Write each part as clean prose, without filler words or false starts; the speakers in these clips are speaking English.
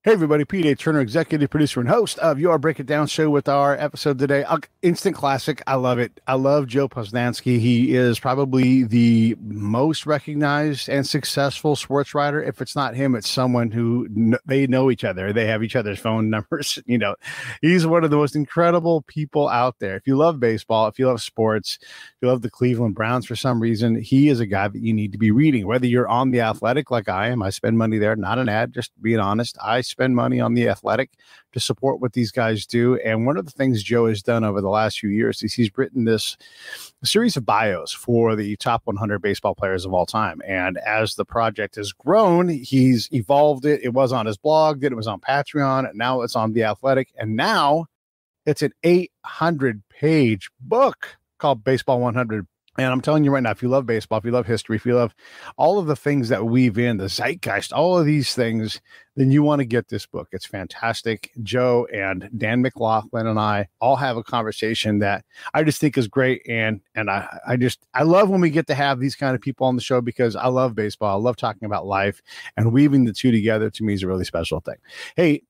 Hey, everybody. Pete A. Turner, executive producer and host of Your Break It Down show with our episode today. Instant classic. I love it. I love Joe Posnanski. He is probably the most recognized and successful sports writer. If it's not him, it's someone who they know each other. They have each other's phone numbers. You know, he's one of the most incredible people out there. If you love baseball, if you love sports, if you love the Cleveland Browns for some reason, he is a guy that you need to be reading. Whether you're on The Athletic like I am, I spend money there, not an ad, just being honest. I spend money on The Athletic to support what these guys do. And one of the things Joe has done over the last few years is he's written this series of bios for the top 100 baseball players of all time. And as the project has grown, he's evolved it. It was on his blog, then it was on Patreon, and now it's on The Athletic. And now it's an 800-page book called Baseball 100. And I'm telling you right now, if you love baseball, if you love history, if you love all of the things that weave in, the zeitgeist, all of these things, then you want to get this book. It's fantastic. Joe and Dan McLaughlin and I all have a conversation that I just think is great. And I love when we get to have these kind of people on the show because I love baseball. I love talking about life, and weaving the two together to me is a really special thing. Hey,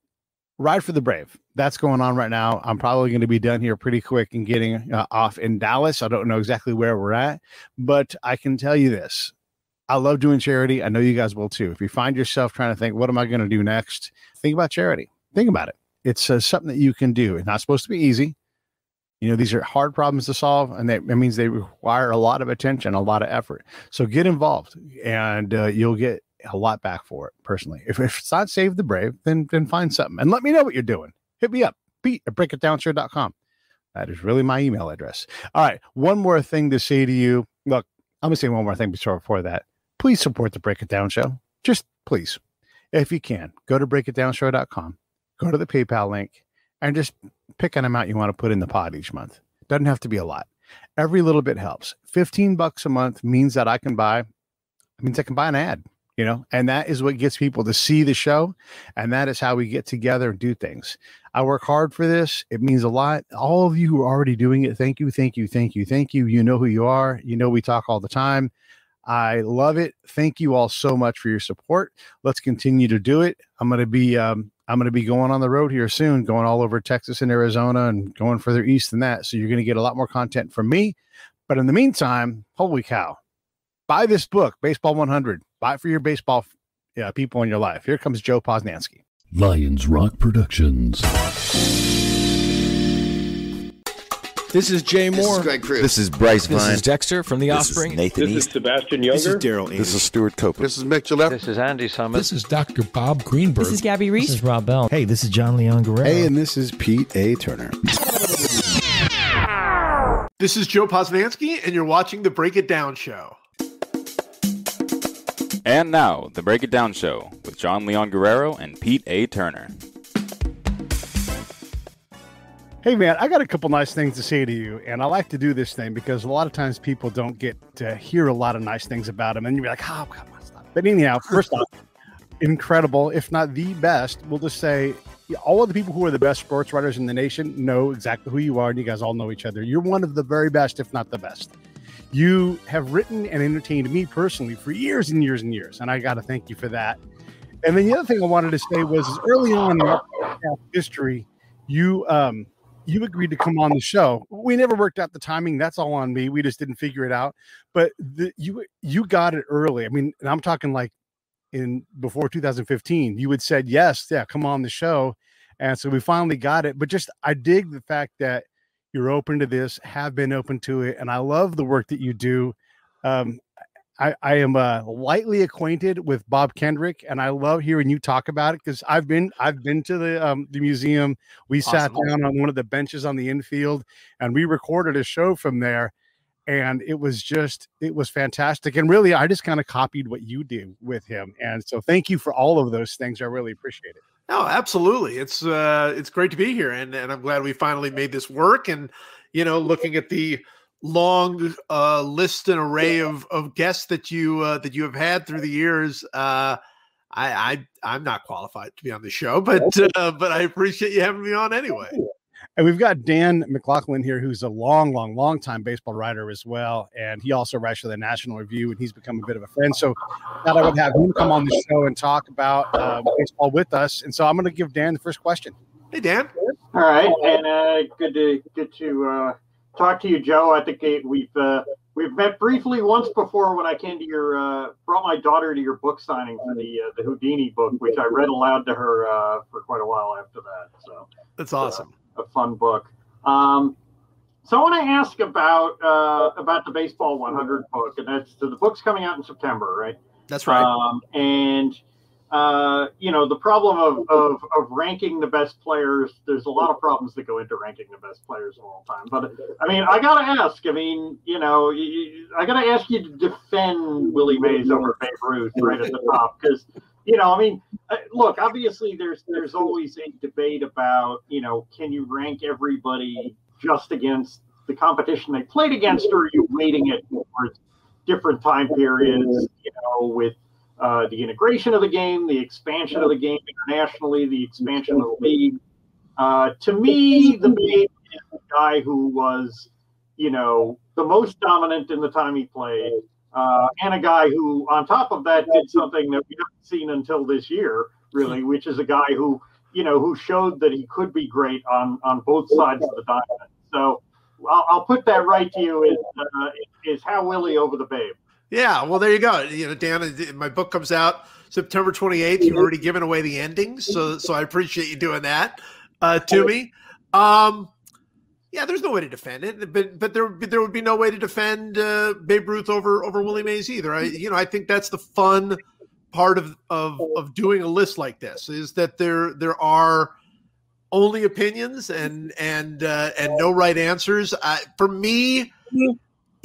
Ride for the Brave. That's going on right now. I'm probably going to be done here pretty quick and getting off in Dallas. I don't know exactly where we're at, but I can tell you this. I love doing charity. I know you guys will too. If you find yourself trying to think, what am I going to do next? Think about charity. Think about it. It's something that you can do. It's not supposed to be easy. You know, these are hard problems to solve, and that means they require a lot of attention, a lot of effort. So get involved, and you'll get a lot back for it. Personally, if it's not Save the Brave, then find something and let me know what you're doing. Hit me up, Pete@breakitdownshow.com. That is really my email address. All right, one more thing to say to you. Look, I'm gonna say one more thing before that. Please support the Break It Down show. Just please, if you can, go to breakitdownshow.com, go to the PayPal link, and just pick an amount you want to put in the pod each month. Doesn't have to be a lot. Every little bit helps. $15 a month means that I can buy an ad. You know, and that is what gets people to see the show. And that is how we get together and do things. I work hard for this. It means a lot. All of you who are already doing it, thank you, thank you, thank you, thank you. You know who you are. You know, we talk all the time. I love it. Thank you all so much for your support. Let's continue to do it. I'm going to be going on the road here soon, going all over Texas and Arizona and going further east than that. So you're going to get a lot more content from me. But in the meantime, holy cow, buy this book, Baseball 100. Buy it for your baseball people in your life. Here comes Joe Posnanski. Lions Rock Productions. This is Jay Moore. This is Greg Cruz. This is Bryce Vine. This is Dexter from The Offspring. This is Nathan This East. is Sebastian Younger. This is Daryl Amy. This is Stuart Copeland. This is Mick Gillette. This is Andy Summers. This is Dr. Bob Greenberg. This is Gabby Reese. This is Rob Bell. Hey, this is John Leon Guerrero. Hey, and this is Pete A. Turner. This is Joe Posnanski, and you're watching The Break It Down Show. And now, The Break It Down Show with John Leon Guerrero and Pete A. Turner. Hey, man, I got a couple nice things to say to you, and I like to do this thing because a lot of times people don't get to hear a lot of nice things about them, and you're like, oh, come on, stop. But anyhow, first off, incredible, if not the best. We'll just say all of the people who are the best sports writers in the nation know exactly who you are, and you guys all know each other. You're one of the very best, if not the best. You have written and entertained me personally for years and years and years, and I got to thank you for that. And then the other thing I wanted to say was early on in our history, you agreed to come on the show. We never worked out the timing. That's all on me. We just didn't figure it out. But you got it early. I mean, and I'm talking like before 2015. You had said yes, yeah, come on the show, and so we finally got it. But just I dig the fact that you're open to this, have been open to it, and I love the work that you do. I am lightly acquainted with Bob Kendrick, and I love hearing you talk about it because I've been to the museum. We sat down on one of the benches on the infield, and we recorded a show from there, and it was fantastic. And really, I just kind of copied what you did with him, and so thank you for all of those things. I really appreciate it. No, absolutely. It's great to be here, and I'm glad we finally made this work. And looking at the long list and array of guests that you have had through the years, I'm not qualified to be on the show, but I appreciate you having me on anyway. And we've got Dan McLaughlin here, who's a long time baseball writer as well. And he also writes for the National Review, and he's become a bit of a friend. So thought I would have him come on the show and talk about baseball with us. And so I'm going to give Dan the first question. Hey, Dan. All right. And good to talk to you, Joe. I think we've met briefly once before when I came to your brought my daughter to your book signing for the Houdini book, which I read aloud to her for quite a while after that. So that's awesome. A fun book. So I want to ask about the Baseball 100 book, and the book's coming out in September, right? That's right. The problem of ranking the best players, there's a lot of problems that go into ranking the best players of all time. But I mean, I got to ask, I got to ask you to defend Willie Mays over Babe Ruth right at the top. Because, look, obviously there's always a debate about, can you rank everybody just against the competition they played against, or are you weighting it towards different time periods, with the integration of the game, the expansion of the game internationally, the expansion of the league. To me, the Babe is the guy who was, the most dominant in the time he played, and a guy who, on top of that, did something that we haven't seen until this year, really, which is a guy who, who showed that he could be great on both sides of the diamond. So I'll put that right to you is how Willie over the Babe. Yeah, well, there you go. Dan, my book comes out September 28th. You've already given away the endings, so I appreciate you doing that to me. Yeah, there's no way to defend it, but there would be no way to defend Babe Ruth over Willie Mays either. I think that's the fun part of doing a list like this, is that there are only opinions and no right answers. For me.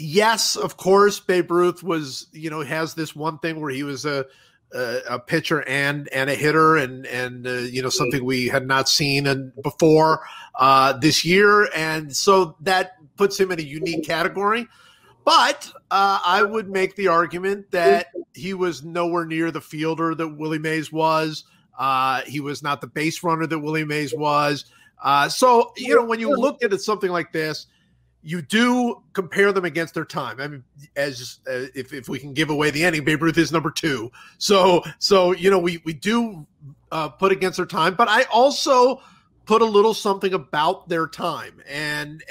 Yes, of course, Babe Ruth was, has this one thing where he was a pitcher and a hitter and something we had not seen before this year. And so that puts him in a unique category. But I would make the argument that he was nowhere near the fielder that Willie Mays was. He was not the base runner that Willie Mays was. So, when you look at something like this, you do compare them against their time. I mean, if we can give away the ending, Babe Ruth is number 2. So we do put against their time, but I also put a little something about their time. And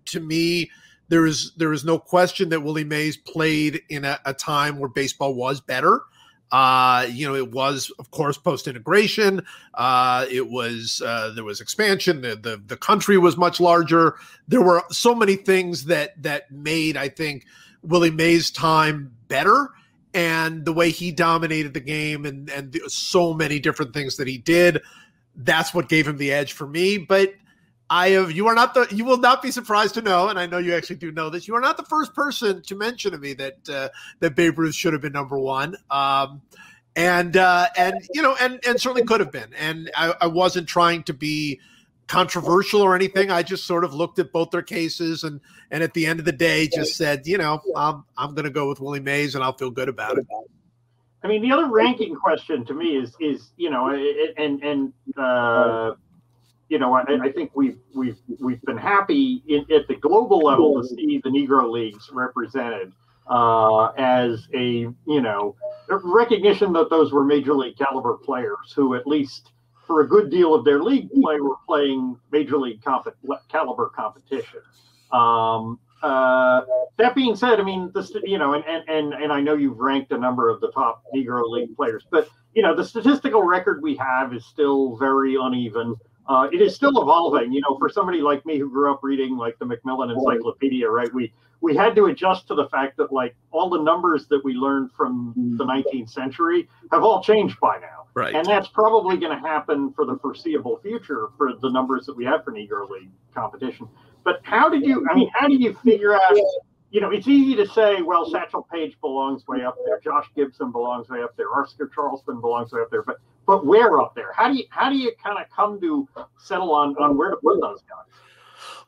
to me, there is no question that Willie Mays played in a time where baseball was better. It was, of course, post-integration. There was expansion. The country was much larger. There were so many things that made, I think, Willie Mays' time better, and the way he dominated the game and so many different things that he did. That's what gave him the edge for me. But you will not be surprised to know, and I know you actually do know this, you are not the first person to mention to me that Babe Ruth should have been number 1. And certainly could have been. And I wasn't trying to be controversial or anything. I just sort of looked at both their cases and at the end of the day just said, I'm going to go with Willie Mays and I'll feel good about it. I mean, the other ranking question to me is I think we've been happy at the global level to see the Negro Leagues represented as a recognition that those were major league caliber players who, at least for a good deal of their league play, were playing major league caliber competition. That being said, I mean, and I know you've ranked a number of the top Negro League players, but the statistical record we have is still very uneven. It is still evolving, for somebody like me who grew up reading like the Macmillan Encyclopedia, right? We had to adjust to the fact that like all the numbers that we learned from the 19th century have all changed by now. Right. And that's probably going to happen for the foreseeable future for the numbers that we have for Negro League competition. But how do you figure out, it's easy to say, well, Satchel Paige belongs way up there. Josh Gibson belongs way up there. Oscar Charleston belongs way up there. But where up there? How do you kind of come to settle on where to put those guys?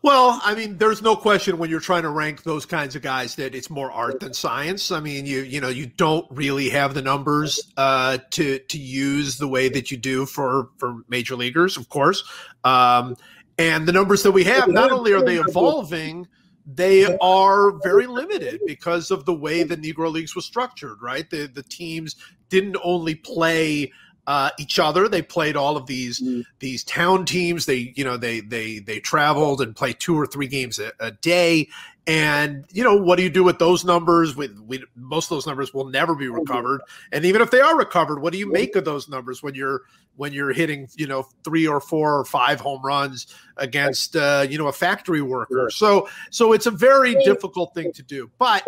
Well, I mean, there's no question when you're trying to rank those kinds of guys that it's more art than science. I mean, you don't really have the numbers to use the way that you do for major leaguers, of course. And the numbers that we have, not only are they evolving, they are very limited because of the way the Negro Leagues was structured, right? The teams didn't only play each other; they played all of these town teams. They traveled and played 2 or 3 games a day. And what do you do with those numbers? Most of those numbers will never be recovered. And even if they are recovered, what do you make of those numbers when you're hitting 3 or 4 or 5 home runs against a factory worker? So it's a very difficult thing to do. But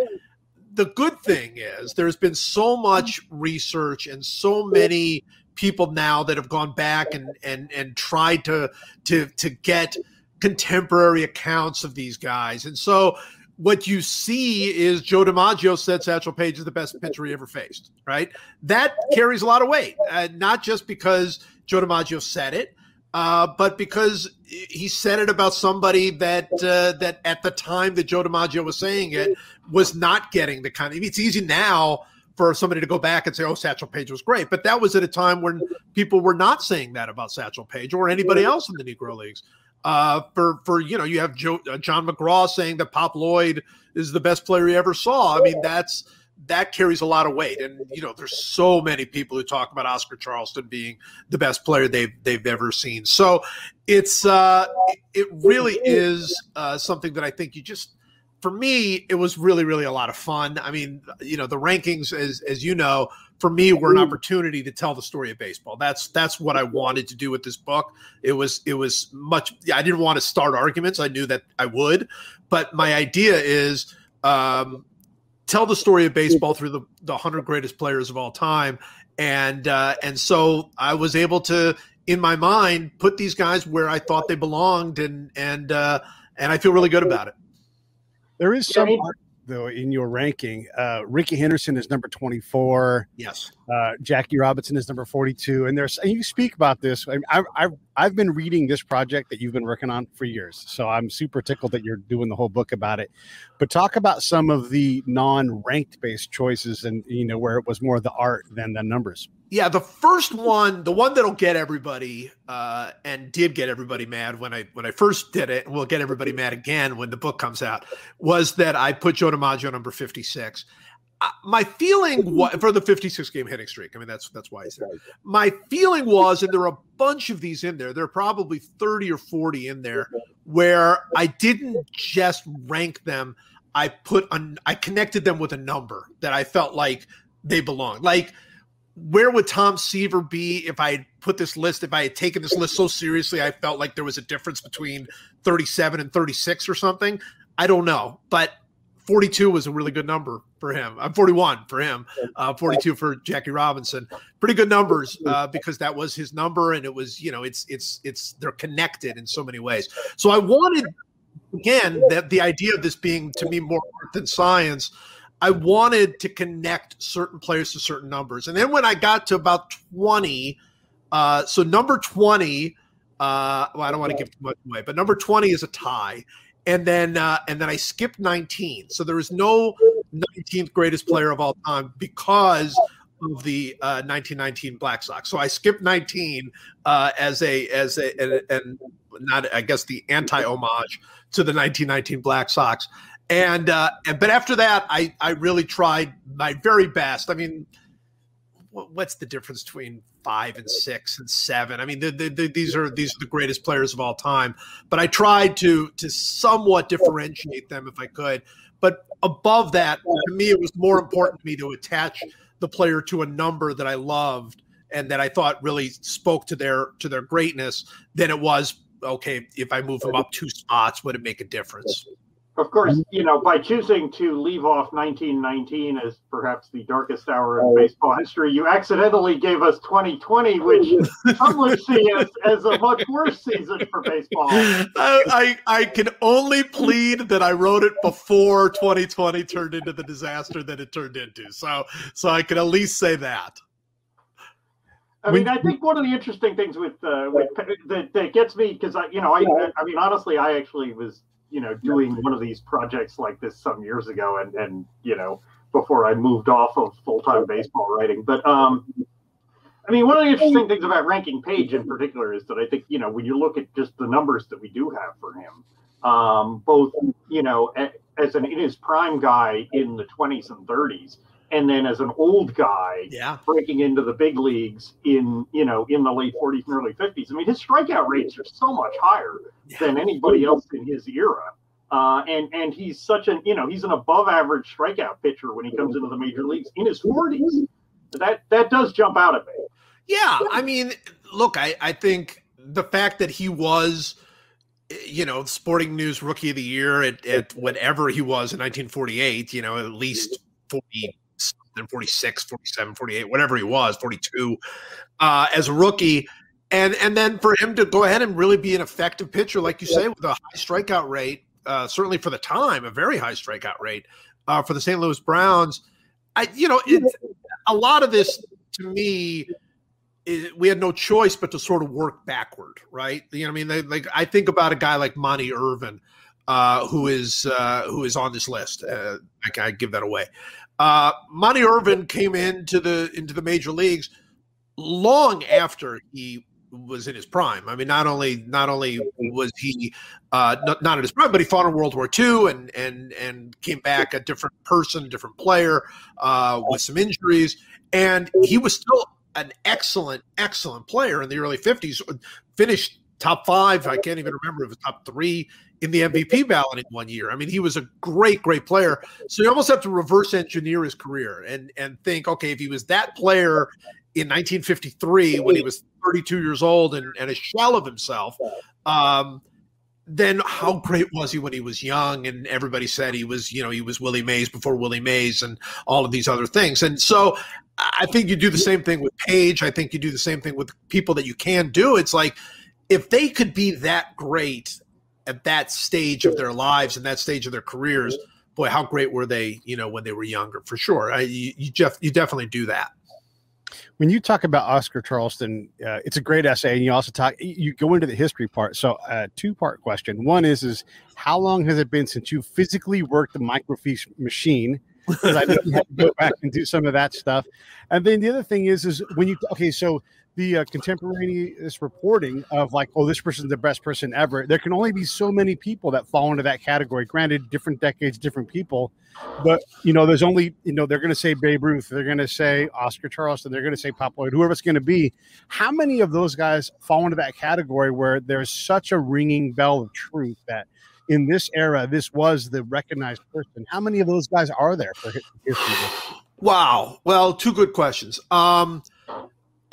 the good thing is there's been so much research and so many people now that have gone back and tried to get contemporary accounts of these guys. And so what you see is Joe DiMaggio said Satchel Paige is the best pitcher he ever faced, right? That carries a lot of weight, not just because Joe DiMaggio said it, but because he said it about somebody that at the time that Joe DiMaggio was saying it was not getting the kind of – it's easy now for somebody to go back and say, oh, Satchel Paige was great. But that was at a time when people were not saying that about Satchel Paige or anybody else in the Negro Leagues. You have John McGraw saying that Pop Lloyd is the best player he ever saw. I mean, that carries a lot of weight. And, there's so many people who talk about Oscar Charleston being the best player they've ever seen. So it really is something that I think for me, it was really, really a lot of fun. I mean, the rankings, as you know, for me, were an opportunity to tell the story of baseball. That's what I wanted to do with this book. It was much. I didn't want to start arguments. I knew that I would, but my idea is tell the story of baseball through the 100 greatest players of all time, and so I was able to, in my mind, put these guys where I thought they belonged, and I feel really good about it. There is some art, though, in your ranking. Ricky Henderson is number 24. Yes. Jackie Robinson is number 42. And you speak about this. I've been reading this project that you've been working on for years. So I'm super tickled that you're doing the whole book about it. But talk about some of the non-ranked based choices and, where it was more the art than the numbers. Yeah, the first one, the one that'll get everybody and did get everybody mad when I first did it, and will get everybody mad again when the book comes out, was that I put Joe DiMaggio number 56. My feeling for the 56 game hitting streak. I mean, that's why he's there. My feeling was, and there are a bunch of these in there. There are probably 30 or 40 in there where I didn't just rank them. I connected them with a number that I felt like they belonged. Like, where would Tom Seaver be if I had put this list, if I had taken this list so seriously, I felt like there was a difference between 37 and 36 or something? I don't know, but 42 was a really good number for him. 41 for him, 42 for Jackie Robinson. Pretty good numbers because that was his number, and it was, they're connected in so many ways. So I wanted, again, that the idea of this being, to me, more art than science, I wanted to connect certain players to certain numbers. And then when I got to about 20, so number 20, I don't want to give too much away, but number 20 is a tie. And then I skipped 19. So there is no 19th greatest player of all time because of the 1919 Black Sox. So I skipped 19 as not, I guess, the anti-homage to the 1919 Black Sox. But after that, I really tried my very best. I mean, what's the difference between 5 and 6 and 7? I mean, these are the greatest players of all time. But I tried to somewhat differentiate them if I could. But above that, to me, it was more important to me to attach the player to a number that I loved and that I thought really spoke to their greatness than it was, okay, if I move them up 2 spots, would it make a difference? Of course, by choosing to leave off 1919 as perhaps the darkest hour in baseball history, you accidentally gave us 2020, which some would see as a much worse season for baseball. I can only plead that I wrote it before 2020 turned into the disaster that it turned into. So I can at least say that. I mean, I think one of the interesting things with that gets me, because I mean, honestly, I actually was doing one of these projects like this some years ago and before I moved off of full-time baseball writing. But I mean, one of the interesting things about ranking Page in particular is that I think, when you look at just the numbers that we do have for him, both, as in his prime guy in the 20s and 30s, and then as an old guy breaking into the big leagues in the late 40s and early 50s. I mean, his strikeout rates are so much higher than anybody else in his era. And he's such he's an above average strikeout pitcher when he comes into the major leagues in his 40s. That does jump out at me. Yeah, I mean, look, I think the fact that he was, Sporting News Rookie of the Year at whatever he was in 1948, at least 40, 46, 47, 48, whatever he was, 42, as a rookie. And then for him to go ahead and really be an effective pitcher, like you say, with a high strikeout rate, certainly for the time, a very high strikeout rate for the St. Louis Browns. It's a lot of this to me. We had no choice but to sort of work backward, right? I think about a guy like Monty Irvin, who is on this list. I give that away. Monty Irvin came into the major leagues long after he was in his prime. I mean, not only was he not in his prime, but he fought in World War II and came back a different person, different player with some injuries, and he was still an excellent player in the early 50s, finished top 5. I can't even remember if it was top 3 in the MVP ballot in one year. I mean, he was a great player. So you almost have to reverse engineer his career and think, okay, if he was that player in 1953 when he was 32 years old and a shell of himself, then how great was he when he was young? And everybody said he was Willie Mays before Willie Mays and all of these other things. And so I think you do the same thing with Page. I think you do the same thing with people that you can do. It's like, if they could be that great at that stage of their lives and that stage of their careers, boy, how great were they, when they were younger, for sure. You definitely do that. When you talk about Oscar Charleston, it's a great essay, and you go into the history part. So, 2-part question. One is how long has it been since you physically worked the microfiche machine? Because I know you have to go back and do some of that stuff. And then the other thing is when so the contemporaneous reporting of like, oh, this person's the best person ever. There can only be so many people that fall into that category. Granted, different decades, different people, but there's only, they're going to say Babe Ruth, they're going to say Oscar Charleston, they're going to say Pop Lloyd, whoever it's going to be. How many of those guys fall into that category where there's such a ringing bell of truth that in this era, this was the recognized person? How many of those guys are there for history? Wow. Well, 2 good questions.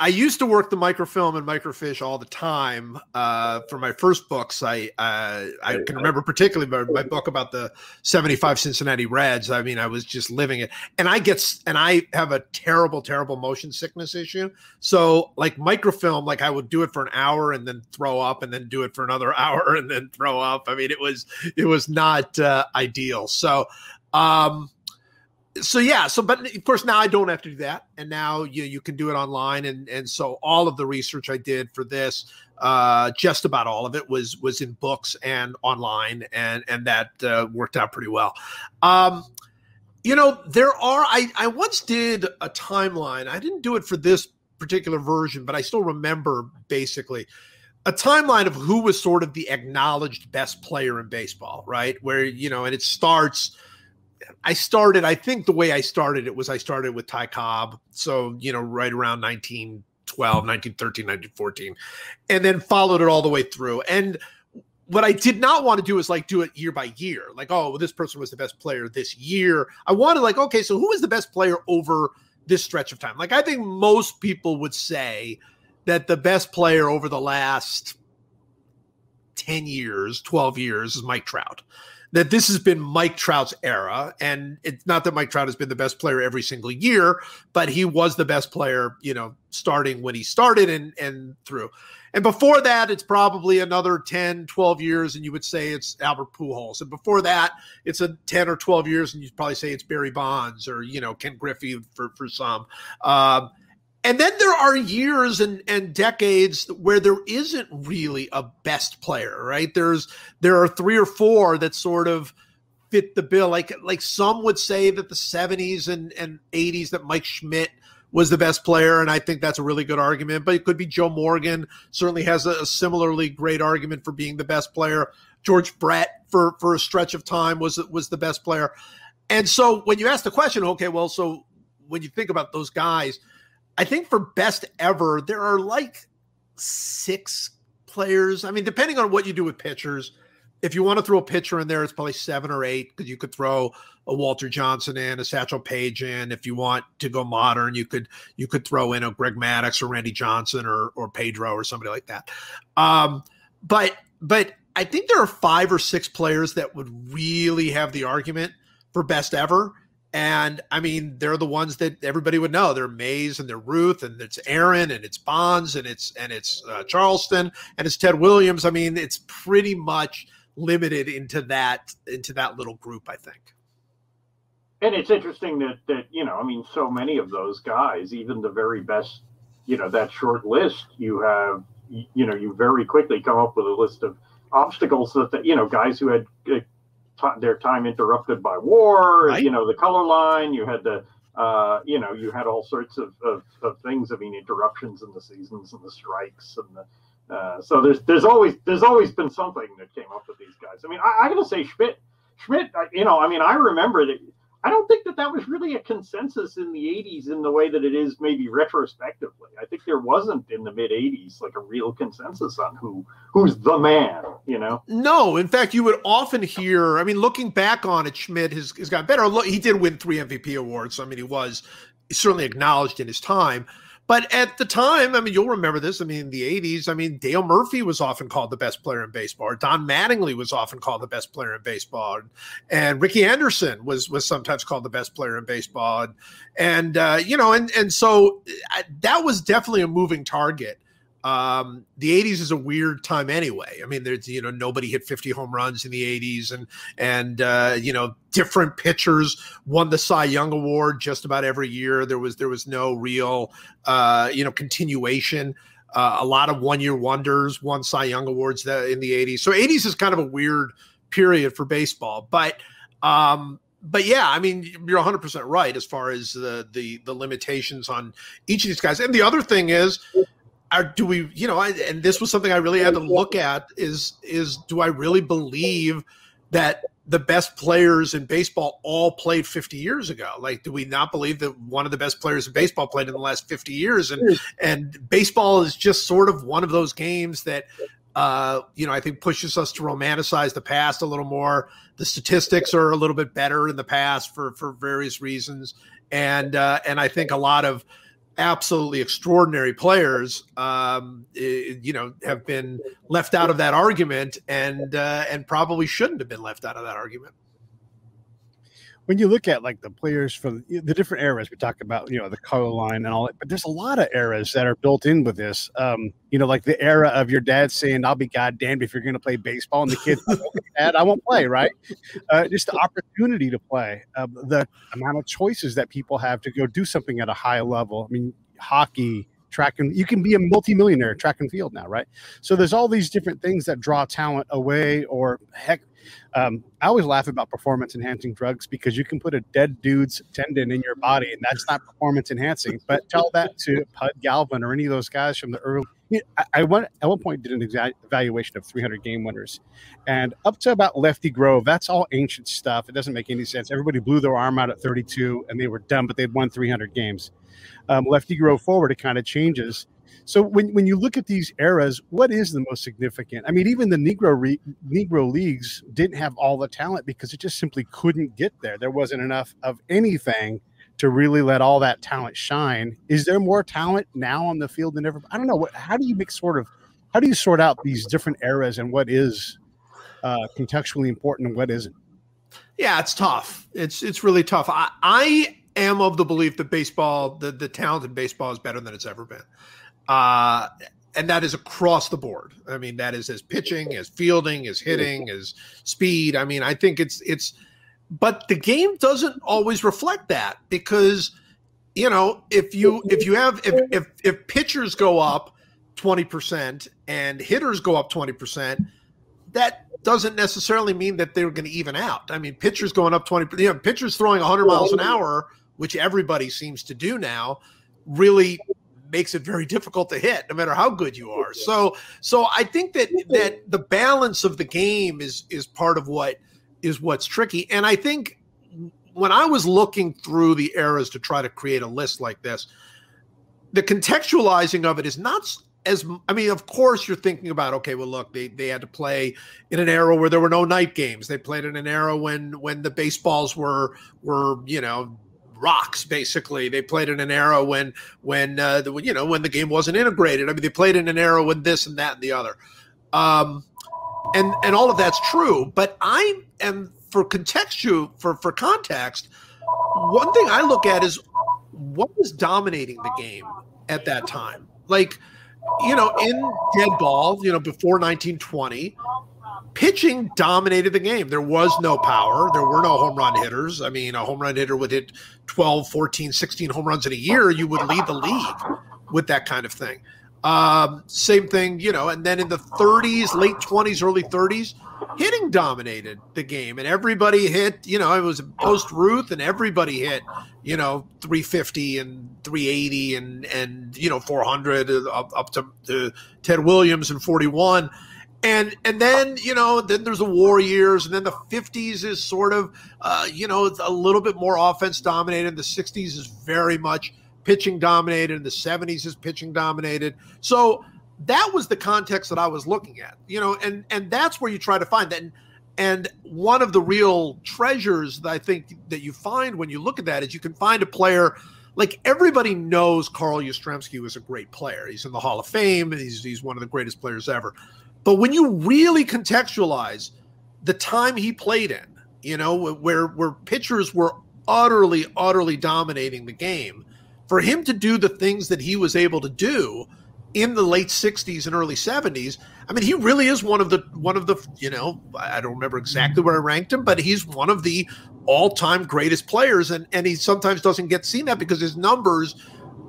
I used to work the microfilm and microfiche all the time for my first books. I can remember particularly my book about the 75 Cincinnati Reds. I mean, I was just living it. And I have a terrible motion sickness issue. So like microfilm, like I would do it for an hour and then throw up and then do it for another hour and then throw up. I mean, it was not ideal. So, but of course now I don't have to do that. And now you can do it online. And so all of the research I did for this, just about all of it was in books and online. And that worked out pretty well. I once did a timeline. I didn't do it for this particular version, but I still remember basically a timeline of who was sort of the acknowledged best player in baseball, right? Where, and it starts, I think the way I started it was I started with Ty Cobb. So, right around 1912, 1913, 1914, and then followed it all the way through. And what I did not want to do is like do it year by year. Like, oh, well, this person was the best player this year. I wanted like, okay, so who was the best player over this stretch of time? Like, I think most people would say that the best player over the last 10 years, 12 years is Mike Trout. That this has been Mike Trout's era. And it's not that Mike Trout has been the best player every single year, but he was the best player, starting when he started and through. And before that, it's probably another 10, 12 years, and you would say it's Albert Pujols. And before that, it's a 10 or 12 years, and you'd probably say it's Barry Bonds or, Ken Griffey for some. And then there are years and decades where there isn't really a best player, right? There are 3 or 4 that sort of fit the bill. Like some would say that the 70s and 80s that Mike Schmidt was the best player, and I think that's a really good argument. But it could be Joe Morgan, certainly has a similarly great argument for being the best player. George Brett, for a stretch of time, was the best player. And so when you ask the question, okay, well, so when you think about those guys, I think for best ever, there are like 6 players. I mean, depending on what you do with pitchers, if you want to throw a pitcher in there, it's probably 7 or 8, because you could throw a Walter Johnson in, a Satchel Paige in. If you want to go modern, you could throw in a Greg Maddux or Randy Johnson or Pedro or somebody like that. But I think there are 5 or 6 players that would really have the argument for best ever. And I mean, they're the ones that everybody would know. They're Mays and they're Ruth, and it's Aaron, and it's Bonds, and it's Charleston, and it's Ted Williams. I mean, it's pretty much limited into that little group, I think. And it's interesting that I mean, so many of those guys, even the very best, that short list, you very quickly come up with a list of obstacles that guys who had their time interrupted by war, right. The color line, you had you had all sorts of things. I mean, interruptions in the seasons and the strikes, and so there's always been something that came up with these guys. I mean, I got to say Schmidt, I mean, I remember that. I don't think that was really a consensus in the 80s in the way that it is maybe retrospectively. I think there wasn't in the mid 80s like a real consensus on who's the man, No, in fact, you would often hear, I mean, looking back on it, Schmidt has gotten better. He did win 3 MVP awards. So, I mean, he was certainly acknowledged in his time. But at the time, I mean, you'll remember this. I mean, in the 80s, I mean, Dale Murphy was often called the best player in baseball. Or Don Mattingly was often called the best player in baseball. And Ricky Anderson was sometimes called the best player in baseball. And so that was definitely a moving target. The 80s is a weird time anyway. I mean, there's, nobody hit 50 home runs in the 80s, and different pitchers won the Cy Young Award just about every year. There was no real, continuation. A lot of one-year wonders won Cy Young Awards in the 80s. So 80s is kind of a weird period for baseball, but yeah, I mean, you're 100% right as far as the limitations on each of these guys. And the other thing is, do we, and this was something I really had to look at is do I really believe that the best players in baseball all played 50 years ago? Like, do we not believe that one of the best players in baseball played in the last 50 years? And baseball is just sort of one of those games that, I think pushes us to romanticize the past a little more. The statistics are a little bit better in the past for various reasons. And I think a lot of absolutely extraordinary players, have been left out of that argument, and probably shouldn't have been left out of that argument. When you look at like the players from the different eras, we talk about, the color line and all that, but there's a lot of eras that are built in with this. Like the era of your dad saying, "I'll be goddamned if you're going to play baseball," and the kid, "Dad, I won't play," right? Just the opportunity to play, the amount of choices that people have to go do something at a high level. I mean, hockey, track, and you can be a multimillionaire track and field now, right? So there's all these different things that draw talent away, or heck. I always laugh about performance enhancing drugs because you can put a dead dude's tendon in your body and that's not performance enhancing. But tell that to Pud Galvin or any of those guys from the early. I at one point did an evaluation of 300 game winners, and up to about Lefty Grove, that's all ancient stuff. It doesn't make any sense. Everybody blew their arm out at 32 and they were done, but they'd won 300 games. Lefty Grove forward, it kind of changes. So when you look at these eras, what is the most significant? I mean, even the Negro leagues didn't have all the talent because it just simply couldn't get there. There wasn't enough of anything to really let all that talent shine. Is there more talent now on the field than ever? I don't know. How do you sort out these different eras and what is contextually important and what isn't? Yeah, it's tough. It's really tough. I am of the belief that baseball, the talent in baseball is better than it's ever been. And that is across the board. I mean, that is as pitching, as fielding, as hitting, as speed. I mean, I think it's, but the game doesn't always reflect that because, if pitchers go up 20% and hitters go up 20%, that doesn't necessarily mean that they're going to even out. I mean, pitchers going up 20%, pitchers throwing 100 miles an hour, which everybody seems to do now, really makes it very difficult to hit, no matter how good you are. So I think that the balance of the game is part of what's tricky. And I think when I was looking through the eras to try to create a list like this, the contextualizing of it is not as, I mean, of course you're thinking about, okay, well, look, they had to play in an era where there were no night games. They played in an era when the baseballs were, rocks, basically. They played in an era when the game wasn't integrated. I mean, they played in an era when this and that and the other. And all of that's true, but I am for context, one thing I look at is what was dominating the game at that time. Like, in dead ball, before 1920, pitching dominated the game. There was no power. There were no home run hitters. I mean, a home run hitter would hit 12, 14, 16 home runs in a year. You would lead the league with that kind of thing. Same thing, and then in the 30s, late 20s, early 30s, hitting dominated the game, and everybody hit, it was post Ruth, and everybody hit, 350 and 380 and 400 up to Ted Williams in 41. And then, then there's the war years, and then the 50s is sort of, it's a little bit more offense dominated. The 60s is very much pitching dominated, and the 70s is pitching dominated. So that was the context that I was looking at, and that's where you try to find that. And one of the real treasures that I think that you find when you look at that is you can find a player, like everybody knows Carl Yastrzemski was a great player. He's in the Hall of Fame, and he's one of the greatest players ever. But when you really contextualize the time he played in, where pitchers were utterly, utterly dominating the game, for him to do the things that he was able to do in the late 60s and early 70s, I mean, he really is one of the, I don't remember exactly where I ranked him, but he's one of the all-time greatest players. And he sometimes doesn't get seen that because his numbers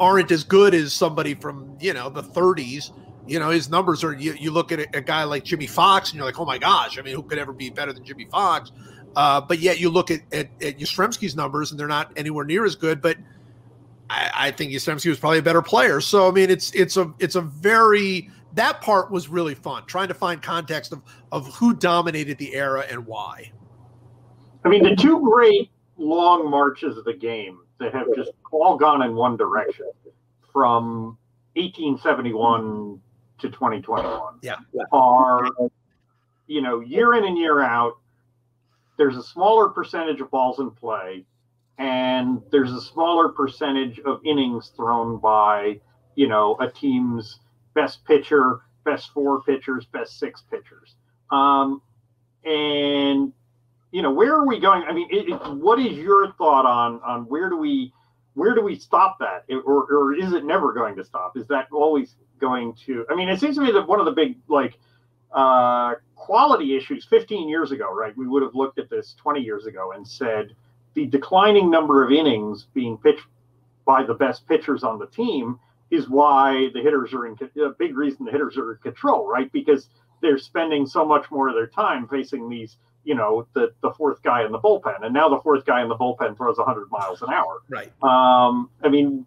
aren't as good as somebody from, the 30s. His numbers are, you look at a guy like Jimmy Fox and you're like, oh my gosh, I mean, who could ever be better than Jimmy Fox? But yet you look at Yastrzemski's numbers and they're not anywhere near as good, but I think Yastrzemski was probably a better player. So, I mean, it's a very, that part was really fun, trying to find context of who dominated the era and why. I mean, the two great long marches of the game that have just all gone in one direction from 1871 to 2021 are, year in and year out, there's a smaller percentage of balls in play, and there's a smaller percentage of innings thrown by, a team's best pitcher, best four pitchers, best six pitchers. And, where are we going? I mean, what is your thought on where do we stop that? Or is it never going to stop? Is that always going to, I mean, it seems to me that one of the big, quality issues 15 years ago, right? We would have looked at this 20 years ago and said, the declining number of innings being pitched by the best pitchers on the team is why the hitters are a big reason the hitters are in control, right? Because they're spending so much more of their time facing these, the fourth guy in the bullpen. And now the fourth guy in the bullpen throws 100 miles an hour. Right. I mean,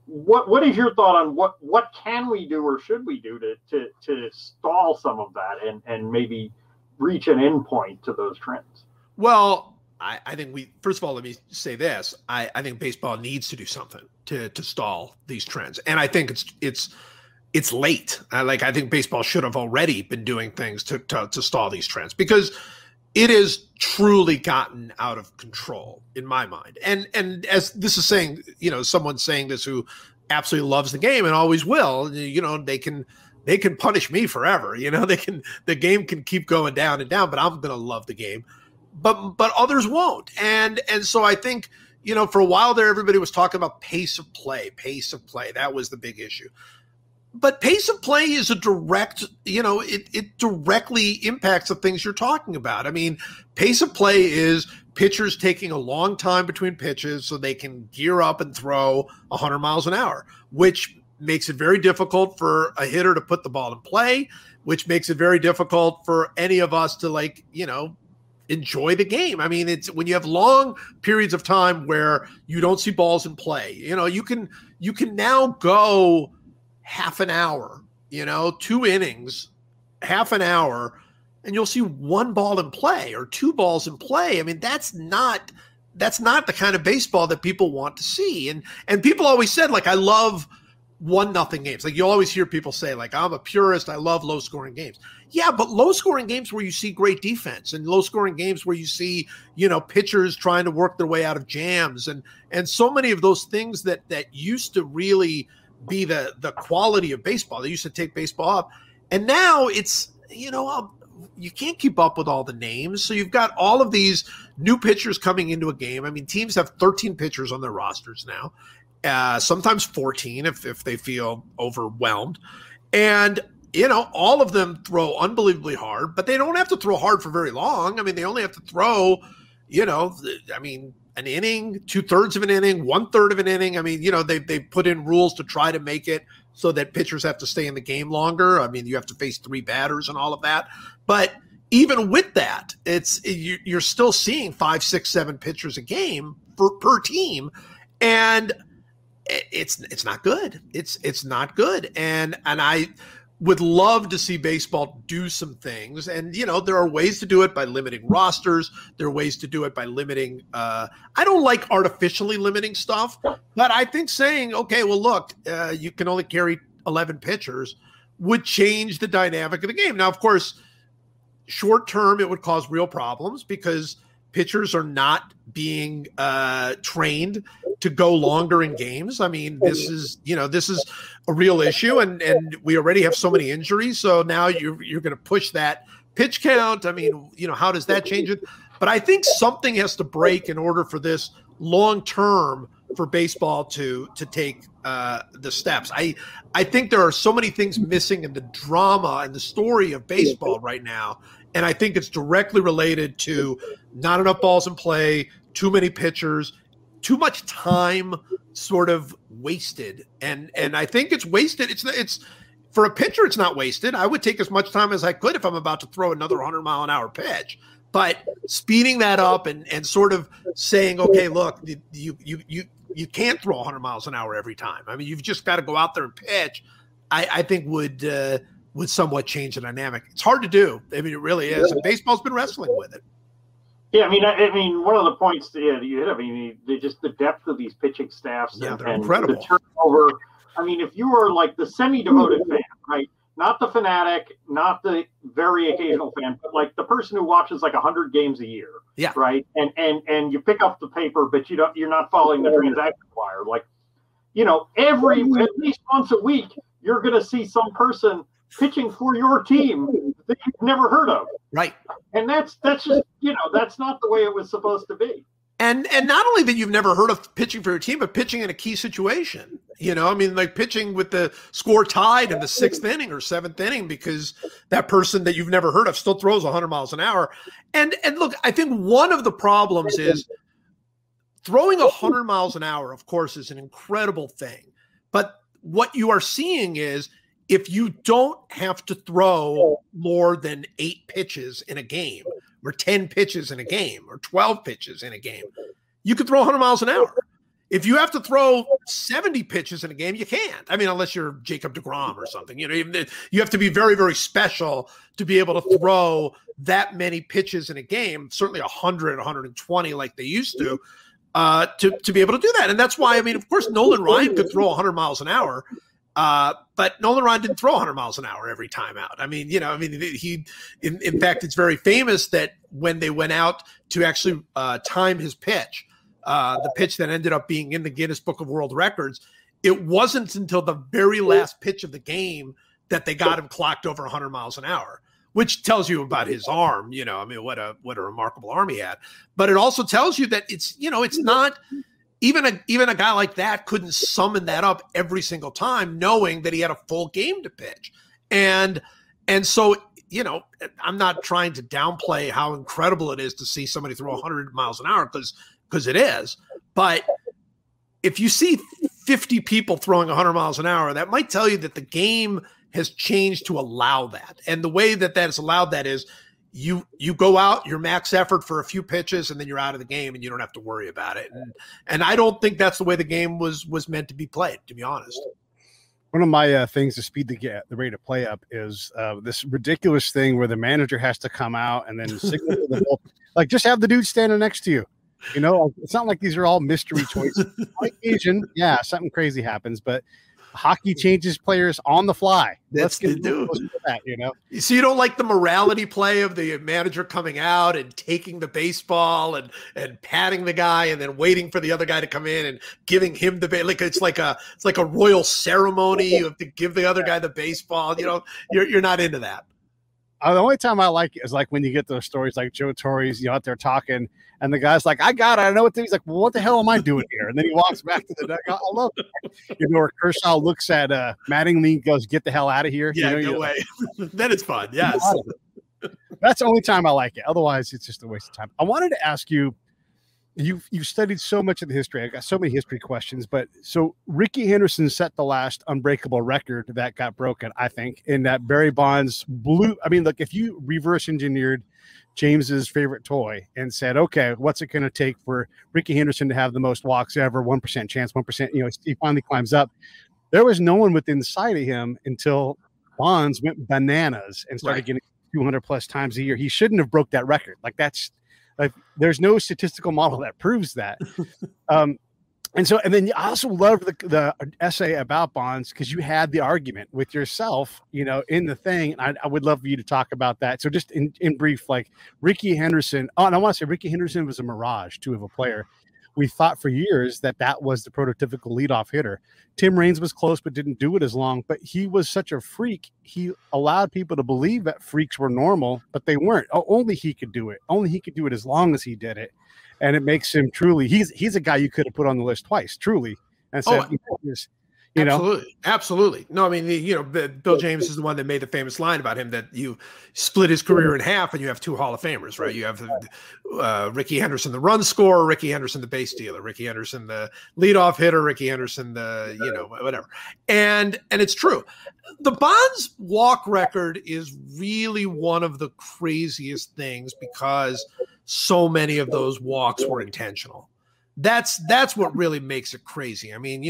what is your thought on what can we do or should we do to stall some of that and maybe reach an end point to those trends? Well, I think first of all, let me say this. I think baseball needs to do something to stall these trends. And I think it's late. I think baseball should have already been doing things to stall these trends, because it has truly gotten out of control in my mind. And as this is saying, someone saying this who absolutely loves the game and always will, they can punish me forever. The game can keep going down and down, but I'm going to love the game. But others won't. And so I think, for a while there, everybody was talking about pace of play. That was the big issue. But pace of play is a direct, it directly impacts the things you're talking about. I mean, pace of play is pitchers taking a long time between pitches so they can gear up and throw 100 miles an hour, which makes it very difficult for a hitter to put the ball in play, which makes it very difficult for any of us to enjoy the game. I mean, it's when you have long periods of time where you don't see balls in play, you can now go half an hour, 2 innings, half an hour, and you'll see 1 ball in play or 2 balls in play. I mean, that's not the kind of baseball that people want to see. And people always said, like, I love 1-0 games. Like, you'll always hear people say, like, I'm a purist, I love low scoring games. Yeah, but low scoring games where you see great defense, and low scoring games where you see, pitchers trying to work their way out of jams, and so many of those things that used to really be the quality of baseball. They used to take baseball up. And now it's, you can't keep up with all the names. So you've got all of these new pitchers coming into a game. I mean, teams have 13 pitchers on their rosters now, sometimes 14 if they feel overwhelmed. And, all of them throw unbelievably hard, but they don't have to throw hard for very long. I mean, they only have to throw, an inning, 2/3 of an inning, 1/3 of an inning. I mean, they put in rules to try to make it so that pitchers have to stay in the game longer. I mean, you have to face 3 batters and all of that. But even with that, you're still seeing 5, 6, 7 pitchers a game per team, and it's not good. It's not good. And I would love to see baseball do some things. And, there are ways to do it by limiting rosters. There are ways to do it by limiting. I don't like artificially limiting stuff, but I think saying, okay, well, look, you can only carry 11 pitchers would change the dynamic of the game. Now, of course, short term, it would cause real problems because pitchers are not being trained to go longer in games. I mean, this is a real issue, and we already have so many injuries. So now you're going to push that pitch count. I mean, how does that change it? But I think something has to break in order for this long term for baseball to take the steps. I think there are so many things missing in the drama and the story of baseball right now. And I think it's directly related to not enough balls in play, too many pitchers, too much time sort of wasted. And I think it's wasted. It's for a pitcher, it's not wasted. I would take as much time as I could if I'm about to throw another 100-mile-an-hour pitch. But speeding that up and sort of saying, okay, look, you can't throw 100 miles an hour every time. I mean, you've just got to go out there and pitch. I think would somewhat change the dynamic. It's hard to do. I mean, it really is. And baseball's been wrestling with it. Yeah, I mean, one of the points that you hit. I mean, just the depth of these pitching staffs. Yeah, and, they're incredible. The turnover. I mean, if you were like the semi-devoted fan, right? Not the fanatic, not the very occasional fan, but like the person who watches like 100 games a year. Yeah. Right. And you pick up the paper, but you're not following the transaction wire. Like, at least once a week, you're going to see some person pitching for your team that you've never heard of. Right. And that's just, that's not the way it was supposed to be. And not only that you've never heard of pitching for your team, but pitching in a key situation. I mean, like pitching with the score tied in the 6th inning or 7th inning because that person that you've never heard of still throws 100 miles an hour. And look, I think one of the problems is throwing 100 miles an hour, of course, is an incredible thing. But what you are seeing is if you don't have to throw more than 8 pitches in a game or 10 pitches in a game or 12 pitches in a game, you can throw 100 miles an hour. If you have to throw 70 pitches in a game, you can't. I mean, unless you're Jacob deGrom or something. You have to be very, very special to be able to throw that many pitches in a game, certainly 100, 120 like they used to be able to do that. And that's why, I mean, of course, Nolan Ryan could throw 100 miles an hour. But Nolan Ryan didn't throw 100 miles an hour every time out. I mean, he, in fact, it's very famous that when they went out to actually time his pitch, the pitch that ended up being in the Guinness Book of World Records, it wasn't until the very last pitch of the game that they got him clocked over 100 miles an hour, which tells you about his arm. I mean, what a remarkable arm he had. But it also tells you that it's not. Even a guy like that couldn't summon that up every single time, knowing that he had a full game to pitch. And so, I'm not trying to downplay how incredible it is to see somebody throw 100 miles an hour because it is. But if you see 50 people throwing 100 miles an hour, that might tell you that the game has changed to allow that. And the way that has allowed that is you go out, your max effort for a few pitches, and then you're out of the game, and you don't have to worry about it. And I don't think that's the way the game was meant to be played, to be honest. One of my things to speed the rate of play up is this ridiculous thing where the manager has to come out and then signal to the ball, like just have the dude standing next to you. You know, it's not like these are all mystery choices. On occasion, yeah, something crazy happens, but hockey changes players on the fly. Let's do that, you know. So you don't like the morality play of the manager coming out and taking the baseball and patting the guy and then waiting for the other guy to come in and giving him the like it's like a royal ceremony to give the other guy the baseball. You know, you're not into that. The only time I like it is like when you get those stories like Joe Torre's, out there talking, and the guy's like, I got it. I know what he's like. Well, what the hell am I doing here? And then he walks back to the dugout. I love it. Where Kershaw looks at Mattingly and goes, get the hell out of here. Yeah, no way. Then it's fun. Yes. That's the only time I like it. Otherwise, it's just a waste of time. I wanted to ask you, you've studied so much of the history. I got so many history questions, but so Rickey Henderson set the last unbreakable record that got broken, I think, in that Barry Bonds blew. I mean, look, if you reverse engineered James's favorite toy and said, okay, what's it going to take for Rickey Henderson to have the most walks ever, 1% chance, 1%, he finally climbs up. There was no one within sight of him until Bonds went bananas and started getting 200 plus times a year. He shouldn't have broke that record. Like there's no statistical model that proves that. And then I also loved the essay about Bonds because you had the argument with yourself, in the thing. I would love for you to talk about that. So just in brief, like Rickey Henderson. Oh, and I want to say Rickey Henderson was a mirage too of a player. We thought for years that was the prototypical leadoff hitter. Tim Raines was close, but didn't do it as long. But he was such a freak. He allowed people to believe that freaks were normal, but they weren't. Only he could do it. Only he could do it as long as he did it. And it makes him truly, he's a guy you could have put on the list twice, truly. And said, Absolutely. No, I mean, Bill James is the one that made the famous line about him that you split his career in half and you have two Hall of Famers, right? You have Rickey Henderson, the run scorer, Rickey Henderson, the base stealer, Rickey Henderson, the leadoff hitter, Rickey Henderson, the, whatever. And it's true. The Bonds walk record is really one of the craziest things because so many of those walks were intentional. That's what really makes it crazy. I mean,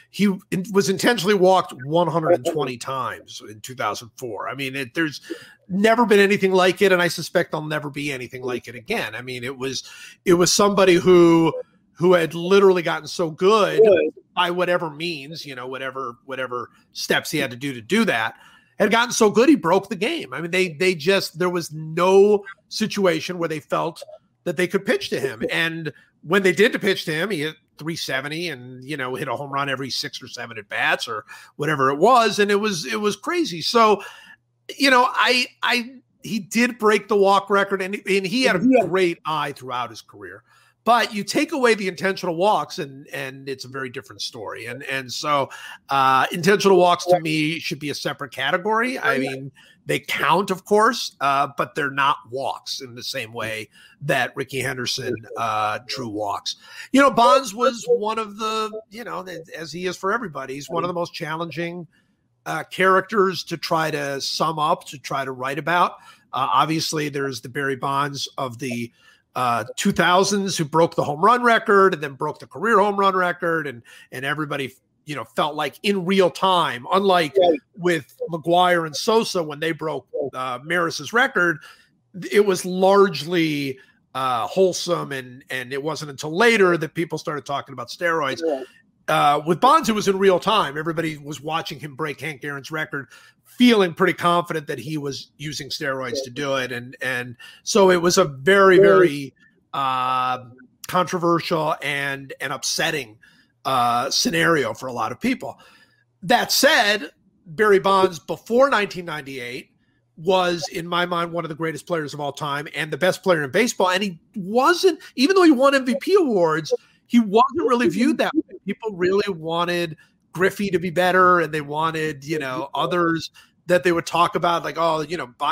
he was intentionally walked 120 times in 2004. I mean, there's never been anything like it, and I suspect there'll never be anything like it again. I mean, it was somebody who had literally gotten so good by whatever means, whatever steps he had to do that, had gotten so good he broke the game. I mean, there was no situation where they felt that they could pitch to him, and when they did to pitch to him, he hit 370 and, hit a home run every 6 or 7 at bats or whatever it was. And it was crazy. So, he did break the walk record and he had a great eye throughout his career, but you take away the intentional walks and it's a very different story. And so intentional walks to me should be a separate category. I mean, they count, of course, but they're not walks in the same way that Rickey Henderson drew walks. Bonds was one of the, as he is for everybody, he's one of the most challenging characters to try to sum up, to try to write about. Obviously, there's the Barry Bonds of the 2000s who broke the home run record and then broke the career home run record, and everybody felt like in real time, unlike with McGuire and Sosa when they broke Maris's record, it was largely wholesome, and it wasn't until later that people started talking about steroids. With Bonds, it was in real time. Everybody was watching him break Hank Aaron's record, feeling pretty confident that he was using steroids to do it, and so it was a very, very controversial and upsetting scenario for a lot of people. That said, Barry Bonds before 1998 was, in my mind, one of the greatest players of all time and the best player in baseball. And he wasn't, even though he won MVP awards, he wasn't really viewed that way. People really wanted Griffey to be better, and they wanted, others that they would talk about, like,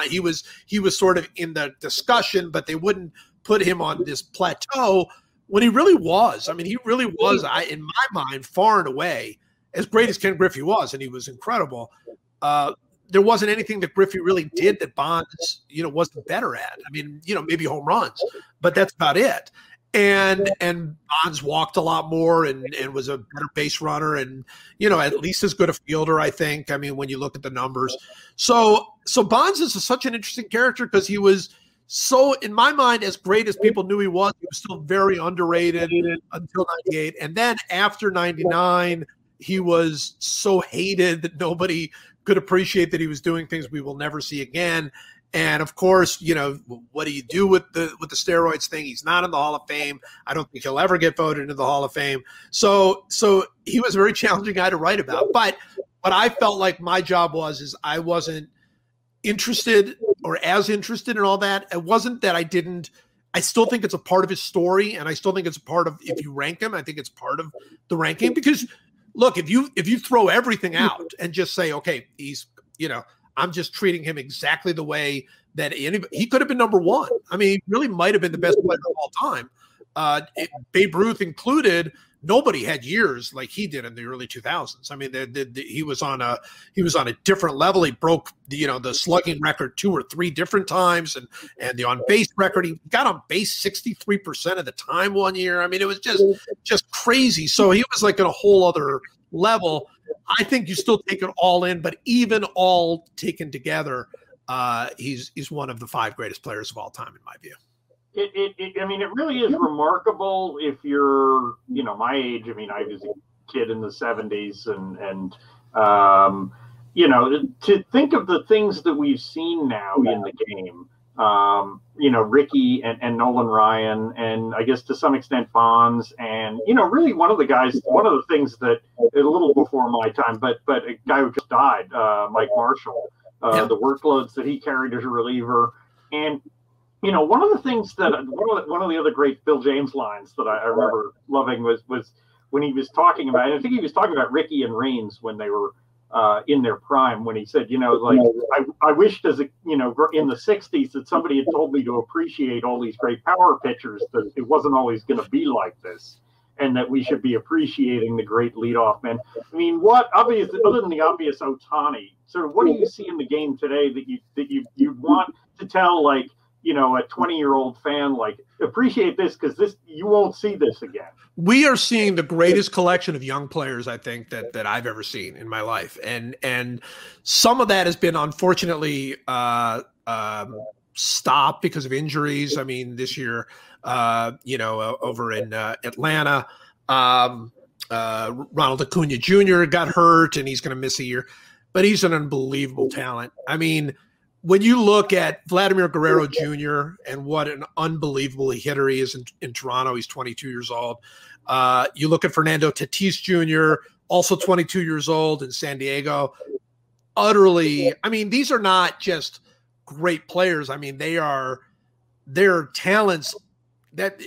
he was sort of in the discussion, but they wouldn't put him on this plateau when he really was. I mean, he really was, in my mind, far and away, as great as Ken Griffey was, and he was incredible. there wasn't anything that Griffey really did that Bonds, wasn't better at. I mean, maybe home runs, but that's about it. And Bonds walked a lot more and was a better base runner and, at least as good a fielder, I think. I mean, when you look at the numbers. So Bonds is such an interesting character because he was so, in my mind, as great as people knew he was still very underrated until 98. And then after 99, he was so hated that nobody could appreciate that he was doing things we will never see again. And of course, what do you do with the steroids thing? He's not in the Hall of Fame. I don't think he'll ever get voted into the Hall of Fame. So he was a very challenging guy to write about. But what I felt like my job is I wasn't interested or as interested in all that. It wasn't that I still think it's a part of his story, and I still think it's a part of, if you rank him, I think it's part of the ranking. Because look, if you throw everything out and just say, okay, he's, I'm just treating him exactly the way that he could have been number one. I mean, he really might have been the best player of all time. Babe Ruth included, nobody had years like he did in the early 2000s. I mean, he was on a different level. He broke the slugging record 2 or 3 different times, and the on base record. He got on base 63% of the time one year. I mean, it was just crazy. So he was like at a whole other level. I think you still take it all in, but even all taken together, he's one of the 5 greatest players of all time, in my view. It really is remarkable if you're, my age. I mean, I was a kid in the 70s and to think of the things that we've seen now in the game, Ricky and Nolan Ryan, and I guess to some extent Bonds, and, really one of the things that a little before my time, but a guy who just died, Mike Marshall, the workloads that he carried as a reliever. And, one of the things that one of the other great Bill James lines that I remember loving was when he was talking about, and I think he was talking about Ricky and Raines when they were in their prime, when he said, I wished in the 60s that somebody had told me to appreciate all these great power pitchers, that it wasn't always going to be like this, and that we should be appreciating the great leadoff man. I mean, other than the obvious Ohtani, sort of what do you see in the game today that you want to tell, like, a 20-year-old fan, like, appreciate this because you won't see this again? We are seeing the greatest collection of young players, I think, that I've ever seen in my life. And some of that has been, unfortunately, stopped because of injuries. I mean, this year, over in Atlanta, Ronald Acuna Jr. got hurt, and he's going to miss a year. But he's an unbelievable talent. I mean, when you look at Vladimir Guerrero Jr. and what an unbelievable hitter he is in Toronto, he's 22 years old. You look at Fernando Tatis Jr., also 22 years old in San Diego. Utterly, I mean, these are not just great players. I mean, they're talents that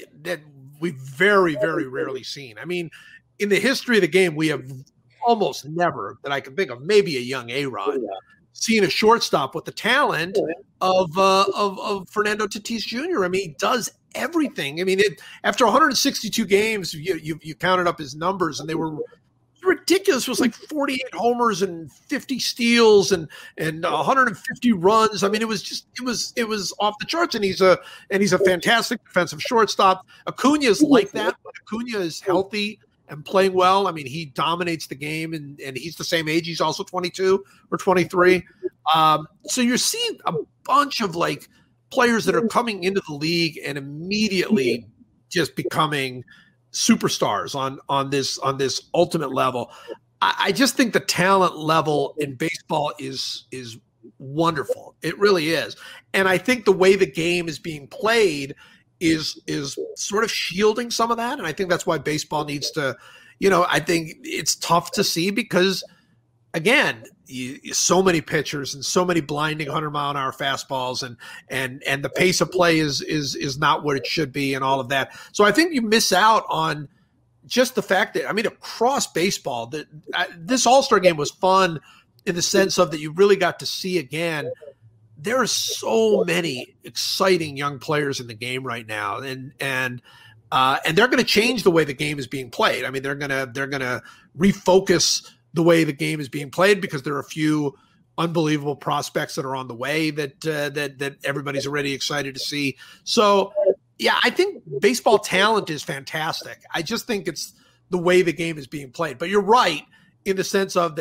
we've very, very rarely seen. I mean, in the history of the game, we have almost never, that I can think of, maybe a young A-Rod, seen a shortstop with the talent of Fernando Tatis Jr. I mean, he does everything. I mean, after 162 games, you counted up his numbers, and they were ridiculous. It was like 48 homers and 50 steals and 150 runs. I mean, it was off the charts. And he's a fantastic defensive shortstop. Acuna is like that. When Acuna is healthy and playing well, I mean, he dominates the game, and he's the same age. He's also 22 or 23. So you're seeing a bunch of like players that are coming into the league and immediately just becoming superstars on this ultimate level. I just think the talent level in baseball is wonderful. It really is. And I think the way the game is being played is sort of shielding some of that. And I think that's why baseball needs to, I think it's tough to see because, again, so many pitchers and so many blinding 100-mile-an-hour fastballs, and the pace of play is not what it should be, and all of that. So I think you miss out on just the fact that, I mean, across baseball, this All-Star game was fun in the sense of that you really got to see again. There are so many exciting young players in the game right now, and they're going to change the way the game is being played. I mean, they're going to refocus the way the game is being played because there are a few unbelievable prospects that are on the way that everybody's already excited to see. So, yeah, I think baseball talent is fantastic. I just think it's the way the game is being played. But you're right in the sense of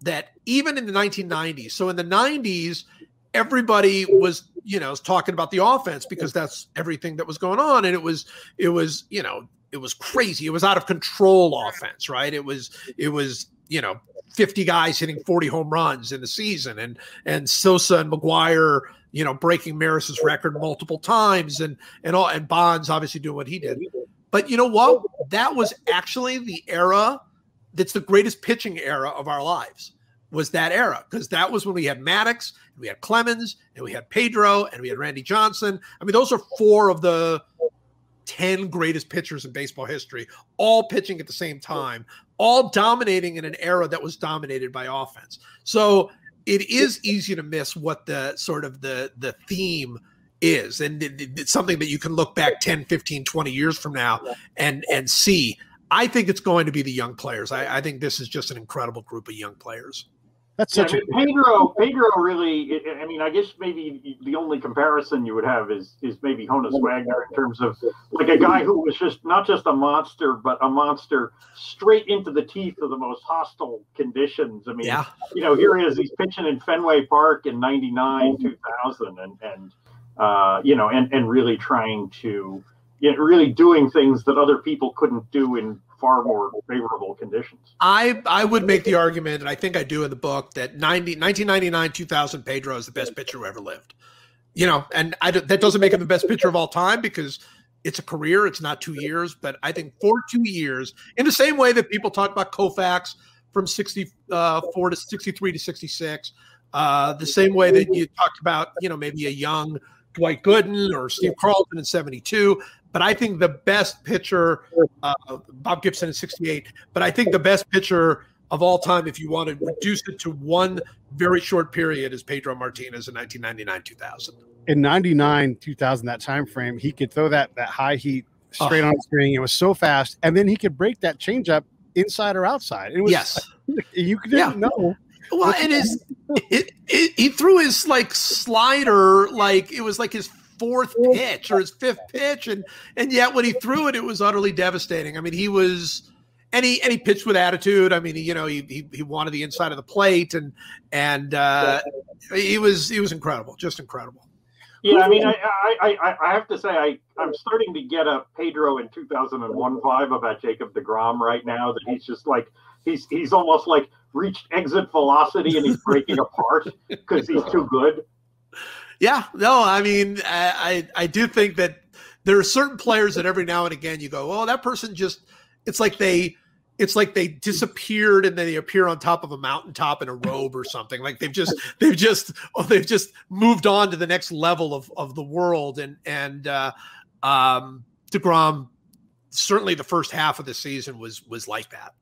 that even in the 1990s. So in the 90s, everybody was, talking about the offense because that's everything that was going on. And it was crazy. It was out of control offense, right? It was 50 guys hitting 40 home runs in the season, and Sosa and McGuire, breaking Maris's record multiple times, and Bonds obviously doing what he did. But you know what? That was actually the era that's the greatest pitching era of our lives, was that era, because that was when we had Maddox, and we had Clemens, and we had Pedro, and we had Randy Johnson. I mean, those are 4 of the 10 greatest pitchers in baseball history, all pitching at the same time, all dominating in an era that was dominated by offense. So it is easy to miss what the sort of the theme is. And it's something that you can look back 10, 15, 20 years from now and see. I think it's going to be the young players. I think this is just an incredible group of young players. That's such Pedro really, I mean, I guess maybe the only comparison you would have is maybe Honus Wagner in terms of like a guy who was just not just a monster, but a monster straight into the teeth of the most hostile conditions. I mean, here he is, he's pitching in Fenway Park in 99, 2000 and really trying to, really doing things that other people couldn't do in far more favorable conditions. I would make the argument, and I think I do in the book, that 1999-2000 Pedro is the best pitcher who ever lived. And that doesn't make him the best pitcher of all time because it's a career, it's not 2 years. But I think for 2 years, in the same way that people talk about Koufax from 64 to 63 to 66, the same way that you talked about, maybe a young Dwight Gooden or Steve Carlton in 72. But I think the best pitcher, Bob Gibson in 68, but I think the best pitcher of all time, if you want to reduce it to one very short period, is Pedro Martinez in 1999-2000. In 99-2000, that time frame, he could throw that high heat straight on the string. It was so fast. And then he could break that changeup inside or outside. It was, you didn't know. Well, he threw his slider, it was like his 4th pitch or his 5th pitch, and yet when he threw it, it was utterly devastating. I mean, he pitched with attitude. I mean, he wanted the inside of the plate, and he was incredible, just incredible. Yeah, I mean, I have to say I'm starting to get a Pedro in 2001 vibe about Jacob deGrom right now. That he's just like he's almost like reached exit velocity and he's breaking apart because he's too good. Yeah, no, I mean, I do think that there are certain players that every now and again you go, oh, that person just, it's like they disappeared and then they appear on top of a mountaintop in a robe or something. Like they've just moved on to the next level of the world. And deGrom, certainly the first half of the season was like that.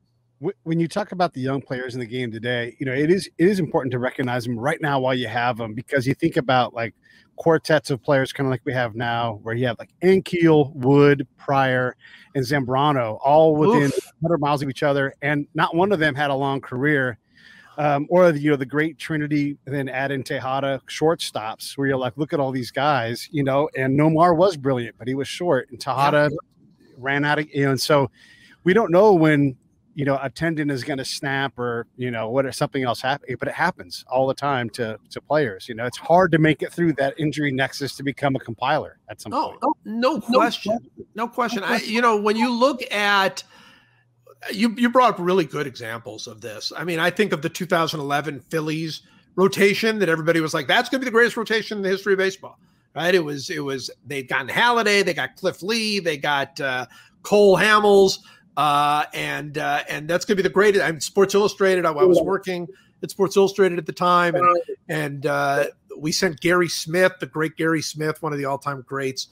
When you talk about the young players in the game today, it is important to recognize them right now while you have them, because you think about like quartets of players kind of like we have now, where you have like Ankiel, Wood, Pryor, and Zambrano all within 100 miles of each other, and not one of them had a long career. Or the great Trinity, and then add in Tejada shortstops, where you're like, look at all these guys, and Nomar was brilliant, but he was short, and Tejada ran out of, and so we don't know when a tendon is going to snap or, what something else happen, but it happens all the time to players. It's hard to make it through that injury nexus to become a compiler at some point. No question. No question. When you look at, you brought up really good examples of this. I mean, I think of the 2011 Phillies rotation that everybody was like, that's going to be the greatest rotation in the history of baseball, right? It was, they'd gotten Halladay, they got Cliff Lee, they got Cole Hamels, and that's going to be the greatest. I mean, Sports Illustrated, I was working at Sports Illustrated at the time, and we sent Gary Smith, the great Gary Smith, one of the all-time greats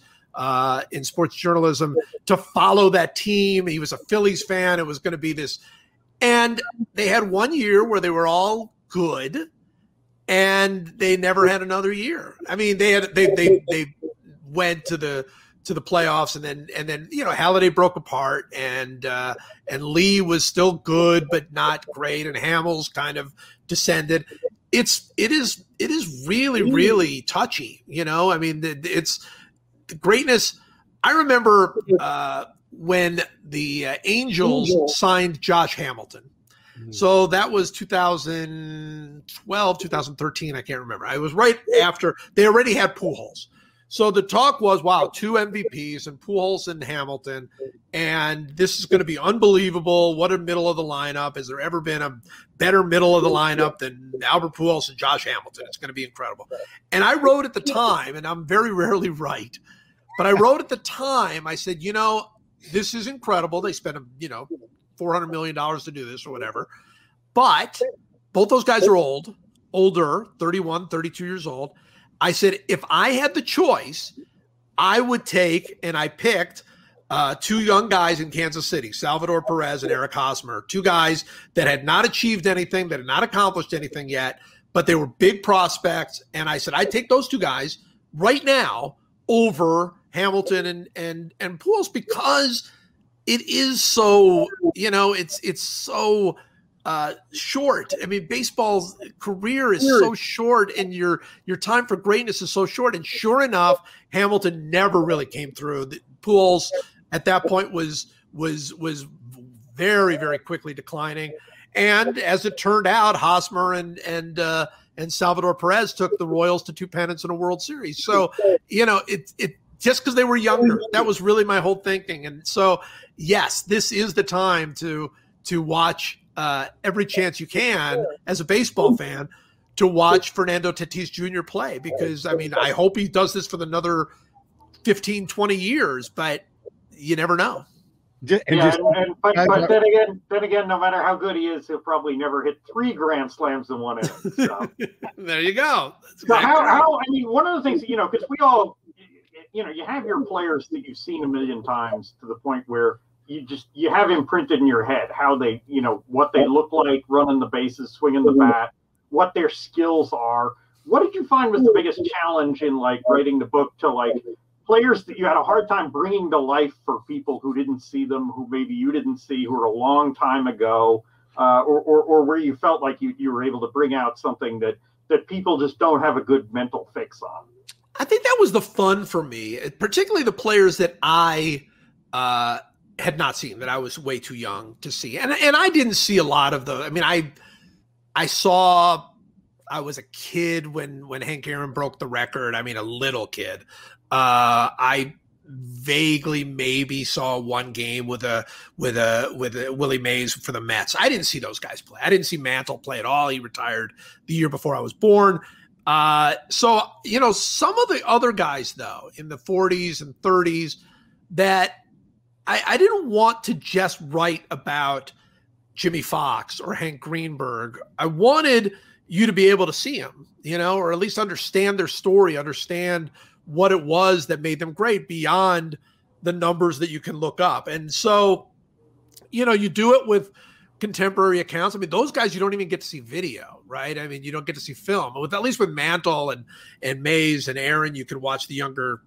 in sports journalism, to follow that team. He was a Phillies fan. It was going to be this. And they had 1 year where they were all good, and they never had another year. I mean, they went to the playoffs, and then Halladay broke apart, and Lee was still good but not great, and Hamels kind of descended. it is really touchy. I mean, it's the greatness. I remember when the Angels signed Josh Hamilton. So that was 2012, 2013. I can't remember. I was right after they already had Pujols. So the talk was, wow, 2 MVPs and Pujols and Hamilton, and this is going to be unbelievable. What a middle of the lineup. Has there ever been a better middle of the lineup than Albert Pujols and Josh Hamilton? It's going to be incredible. And I wrote at the time, and I'm very rarely right, but I wrote at the time, I said, this is incredible. They spent, $400 million to do this or whatever. But both those guys are older, 31, 32 years old. I said, if I had the choice, I would take, and I picked 2 young guys in Kansas City, Salvador Perez and Eric Hosmer, 2 guys that had not achieved anything, that had not accomplished anything yet, but they were big prospects. And I said, I'd take those 2 guys right now over Hamilton and Pujols, because it is so, it's so short. I mean, baseball's career is so short, and your time for greatness is so short. And sure enough, Hamilton never really came through. Pujols at that point was very, very quickly declining. And as it turned out, Hosmer and Salvador Perez took the Royals to 2 pennants and a World Series. So, it just because they were younger, that was really my whole thinking. And so, yes, this is the time to watch every chance you can as a baseball fan to watch Fernando Tatis Jr. play, because, I mean, I hope he does this for another 15, 20 years, but you never know. But then again, no matter how good he is, he'll probably never hit 3 grand slams in one inning. So. There you go. One of the things, because we all, you have your players that you've seen a million times to the point where you have imprinted in your head how they, what they look like running the bases, swinging the bat, what their skills are. What did you find was the biggest challenge in writing the book to players that you had a hard time bringing to life for people who didn't see them, who maybe you didn't see, who were a long time ago, or where you felt like you were able to bring out something that people just don't have a good mental fix on? I think that was the fun for me, particularly the players that I had not seen, that I was way too young to see. And I didn't see a lot of I mean, I was a kid when Hank Aaron broke the record. I mean, a little kid. I vaguely maybe saw one game with a Willie Mays for the Mets. I didn't see those guys play. I didn't see Mantle play at all. He retired the year before I was born. So, some of the other guys, though, in the 40s and 30s, that I didn't want to just write about Jimmy Fox or Hank Greenberg. I wanted you to be able to see them, or at least understand their story, understand what it was that made them great beyond the numbers that you can look up. And so, you do it with contemporary accounts. I mean, those guys, you don't even get to see video, right? I mean, you don't get to see film. At least with Mantle and Mays and Aaron, you can watch the younger.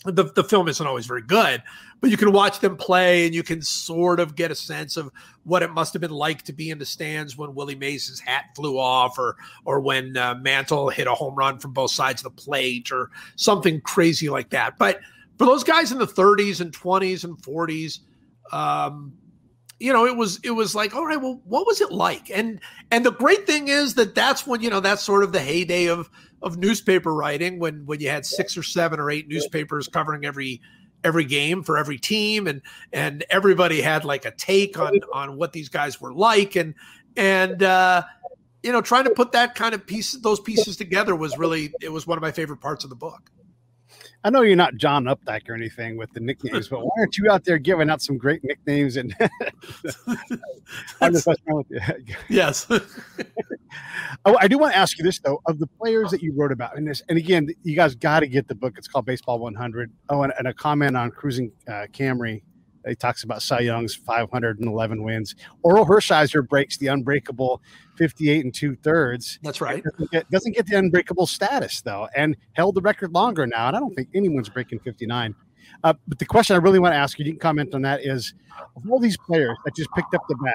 The film isn't always very good, but you can watch them play and you can sort of get a sense of what it must have been like to be in the stands when Willie Mays' hat flew off, or when Mantle hit a home run from both sides of the plate, or something crazy like that. But for those guys in the 30s and 20s and 40s, it was like, all right, well, what was it like? And the great thing is that's when, that's sort of the heyday of newspaper writing, when you had 6 or 7 or 8 newspapers covering every game for every team, and everybody had like a take on what these guys were like, and trying to put that kind of those pieces together was one of my favorite parts of the book. I know you're not John Updike or anything with the nicknames, but why aren't you out there giving out some great nicknames? And I'm just messing with you. Yes. I do want to ask you this, though, of the players that you wrote about in this, and again, you guys got to get the book. It's called Baseball 100. Oh, and a comment on Cruising Camry. He talks about Cy Young's 511 wins. Oral Hershiser breaks the unbreakable 58 2/3. That's right. Doesn't get the unbreakable status, though, and held the record longer now. And I don't think anyone's breaking 59. But the question I really want to ask you, you can comment on that, is of all these players that just picked up the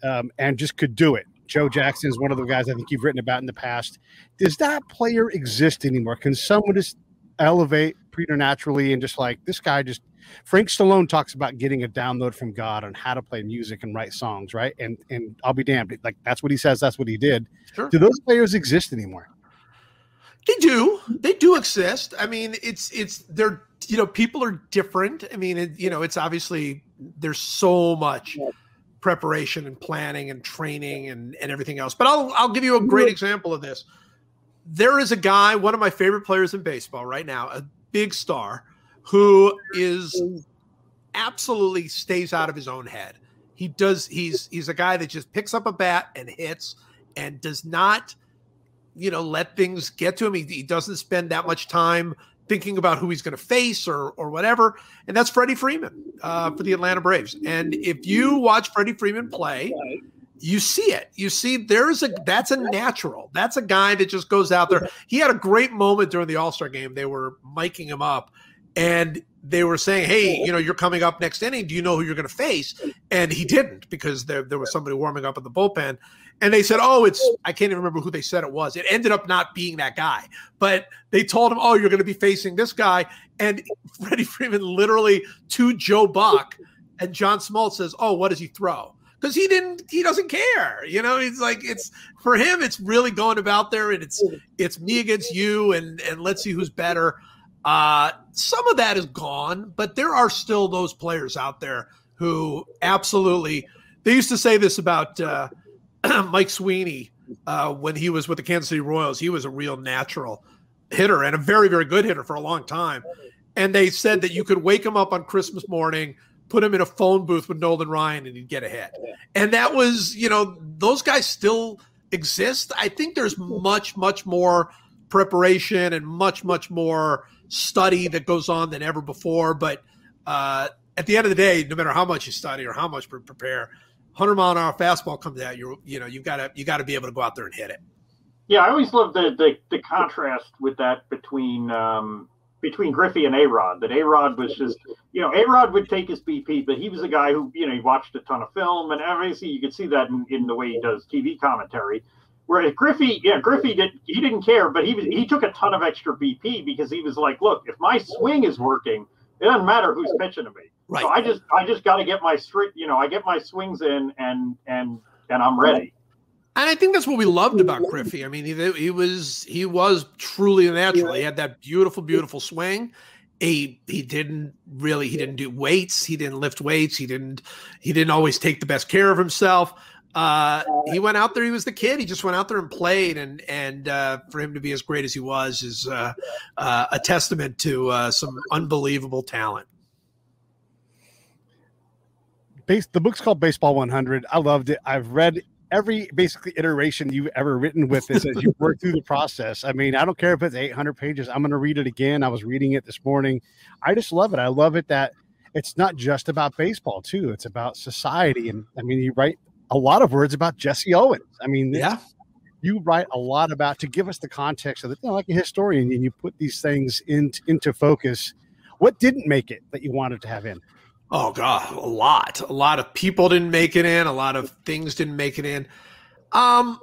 bat and just could do it, Joe Jackson is one of the guys I think you've written about in the past. Does that player exist anymore? Can someone just elevate preternaturally and just like this guy just Frank Stallone talks about getting a download from God on how to play music and write songs, right? And I'll be damned. Like that's what he says. That's what he did. Sure. Do those players exist anymore? They do. They do exist. I mean, they're, people are different. I mean, it's obviously there's so much preparation and planning and training and everything else. But I'll give you a great example of this. There is a guy, one of my favorite players in baseball right now, a big star, who is absolutely stays out of his own head. He's a guy that just picks up a bat and hits and does not, let things get to him. He doesn't spend that much time thinking about who he's going to face or whatever. And that's Freddie Freeman for the Atlanta Braves. And if you watch Freddie Freeman play, you see it. You see that's a natural. That's a guy that just goes out there. He had a great moment during the All-Star game. They were miking him up and they were saying, hey, you're coming up next inning. Do you know who you're going to face? And he didn't because there was somebody warming up in the bullpen. And they said, I can't even remember who they said it was. It ended up not being that guy. But they told him, you're going to be facing this guy. And Freddie Freeman literally to Joe Buck and John Smoltz says, what does he throw? Because he doesn't care. He's like, it's for him, it's really going about there and it's me against you and let's see who's better. Some of that is gone, but there are still those players out there who absolutely, they used to say this about Mike Sweeney when he was with the Kansas City Royals. He was a real natural hitter and a very, very good hitter for a long time. And they said that you could wake him up on Christmas morning, put him in a phone booth with Nolan Ryan, and he'd get ahead. And that was, those guys still exist. I think there's much, much more preparation and much, much more study that goes on than ever before. But at the end of the day, no matter how much you study or how much prepare, 100-mile-an-hour fastball comes out, you've got to be able to go out there and hit it. Yeah, I always love the contrast with that between Griffey and A-Rod. That A-Rod was just, A-Rod would take his BP, but he was a guy who, he watched a ton of film, and obviously you can see that in the way he does TV commentary. Whereas Griffey didn't care, but he took a ton of extra BP because he was like, look, if my swing is working, it doesn't matter who's pitching to me. Right. So I just got to get my I get my swings in and I'm ready. And I think that's what we loved about Griffey. I mean, he was truly a natural. He had that beautiful, beautiful swing. He didn't do weights. He didn't lift weights. He didn't always take the best care of himself. He went out there. He was the kid. He just went out there and played. And for him to be as great as he was is a testament to some unbelievable talent. The book's called Baseball 100. I loved it. I've read every basically iteration you've ever written with this as you work through the process. I mean, I don't care if it's 800 pages. I'm going to read it again. I was reading it this morning. I just love it. I love it that it's not just about baseball too. It's about society. And I mean, you write a lot of words about Jesse Owens. I mean, you write a lot about to give us the context of it, like a historian, and you put these things into focus. What didn't make it that you wanted to have in? Oh God, a lot of people didn't make it in. A lot of things didn't make it in. I'm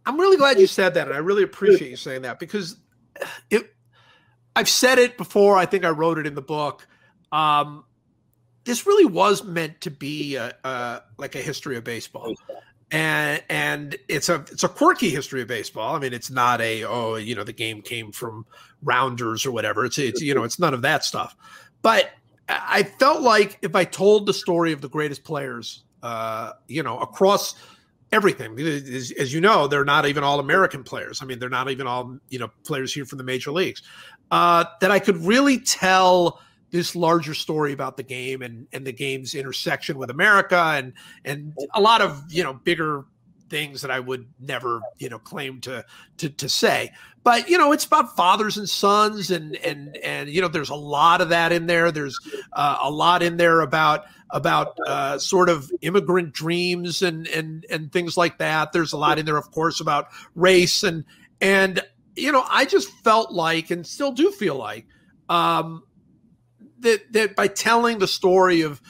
really glad you said that. And I really appreciate you saying that because I've said it before. I think I wrote it in the book. This really was meant to be like a history of baseball. And it's a quirky history of baseball. I mean, it's not the game came from rounders or whatever. It's none of that stuff. But I felt like if I told the story of the greatest players, across everything, as you know, they're not even all American players. I mean, they're not even all, players here from the major leagues, that I could really tell this larger story about the game and the game's intersection with America and a lot of, bigger things that I would never, claim to say. But, it's about fathers and sons and there's a lot of that in there. There's a lot in there about sort of immigrant dreams and things like that. There's a lot in there, of course, about race and I just felt like, and still do feel like, that by telling the story of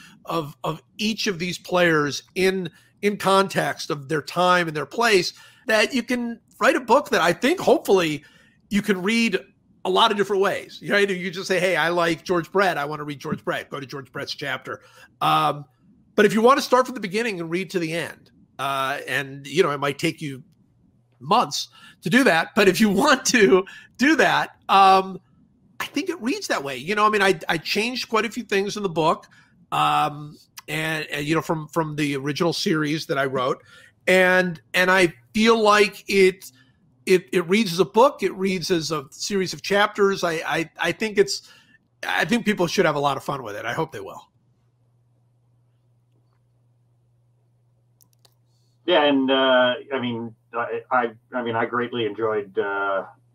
each of these players in in context of their time and their place, that you can write a book that I think hopefully you can read a lot of different ways. You know, you just say, hey, I like George Brett. I want to read George Brett. Go to George Brett's chapter. But if you want to start from the beginning and read to the end, and, you know, it might take you months to do that. But if you want to do that, I think it reads that way. You know, I mean, I changed quite a few things in the book, and you know, from the original series that I wrote. And I feel like it reads as a book. It reads as a series of chapters. I think people should have a lot of fun with it. I hope they will. Yeah, and I mean, I greatly enjoyed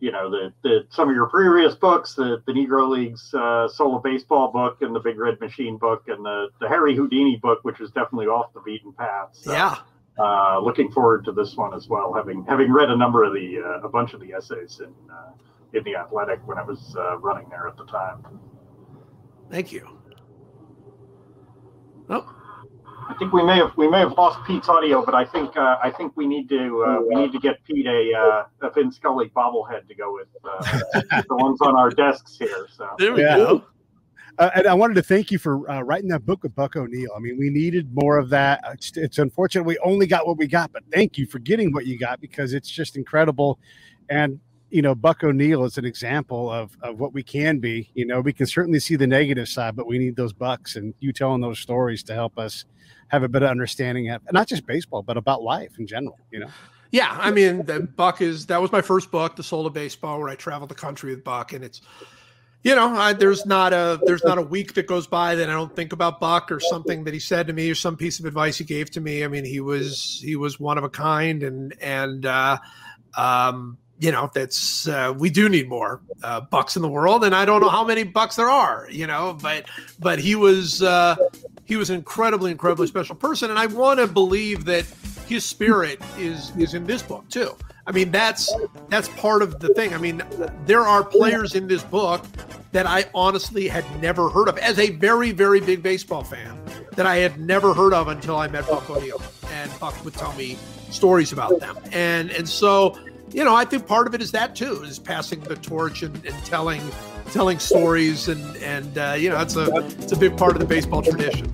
you know, the some of your previous books, the Negro Leagues Soul of Baseball book, and the Big Red Machine book, and the Harry Houdini book, which was definitely off the beaten path. So, yeah. Looking forward to this one as well. Having read a number of a bunch of the essays in the Athletic when I was running there at the time. Thank you. Oh. I think we may have lost Pete's audio, but I think we need to get Pete a Vin Scully bobblehead to go with the ones on our desks here. So there we go. And I wanted to thank you for writing that book with Buck O'Neill. I mean, we needed more of that. It's unfortunate we only got what we got, but thank you for getting what you got, because it's just incredible. And, you know, Buck O'Neill is an example of what we can be. You know, we can certainly see the negative side, but we need those Bucks and you telling those stories to help us have a better understanding of not just baseball, but about life in general, you know? Yeah. I mean, that was my first book, The Soul of Baseball, where I traveled the country with Buck. And it's, you know, there's not a week that goes by that I don't think about Buck or something that he said to me or some piece of advice he gave to me. I mean, he was one of a kind, and you know, that's we do need more Bucks in the world, and I don't know how many Bucks there are, you know, but he was an incredibly special person, and I want to believe that his spirit is in this book too. I mean, that's part of the thing. I mean, there are players in this book that I honestly had never heard of as a very, very big baseball fan, that I had never heard of until I met Buck O'Neill, and Buck would tell me stories about them. And so, you know, I think part of it is that too, is passing the torch and telling stories, and you know, it's a big part of the baseball tradition.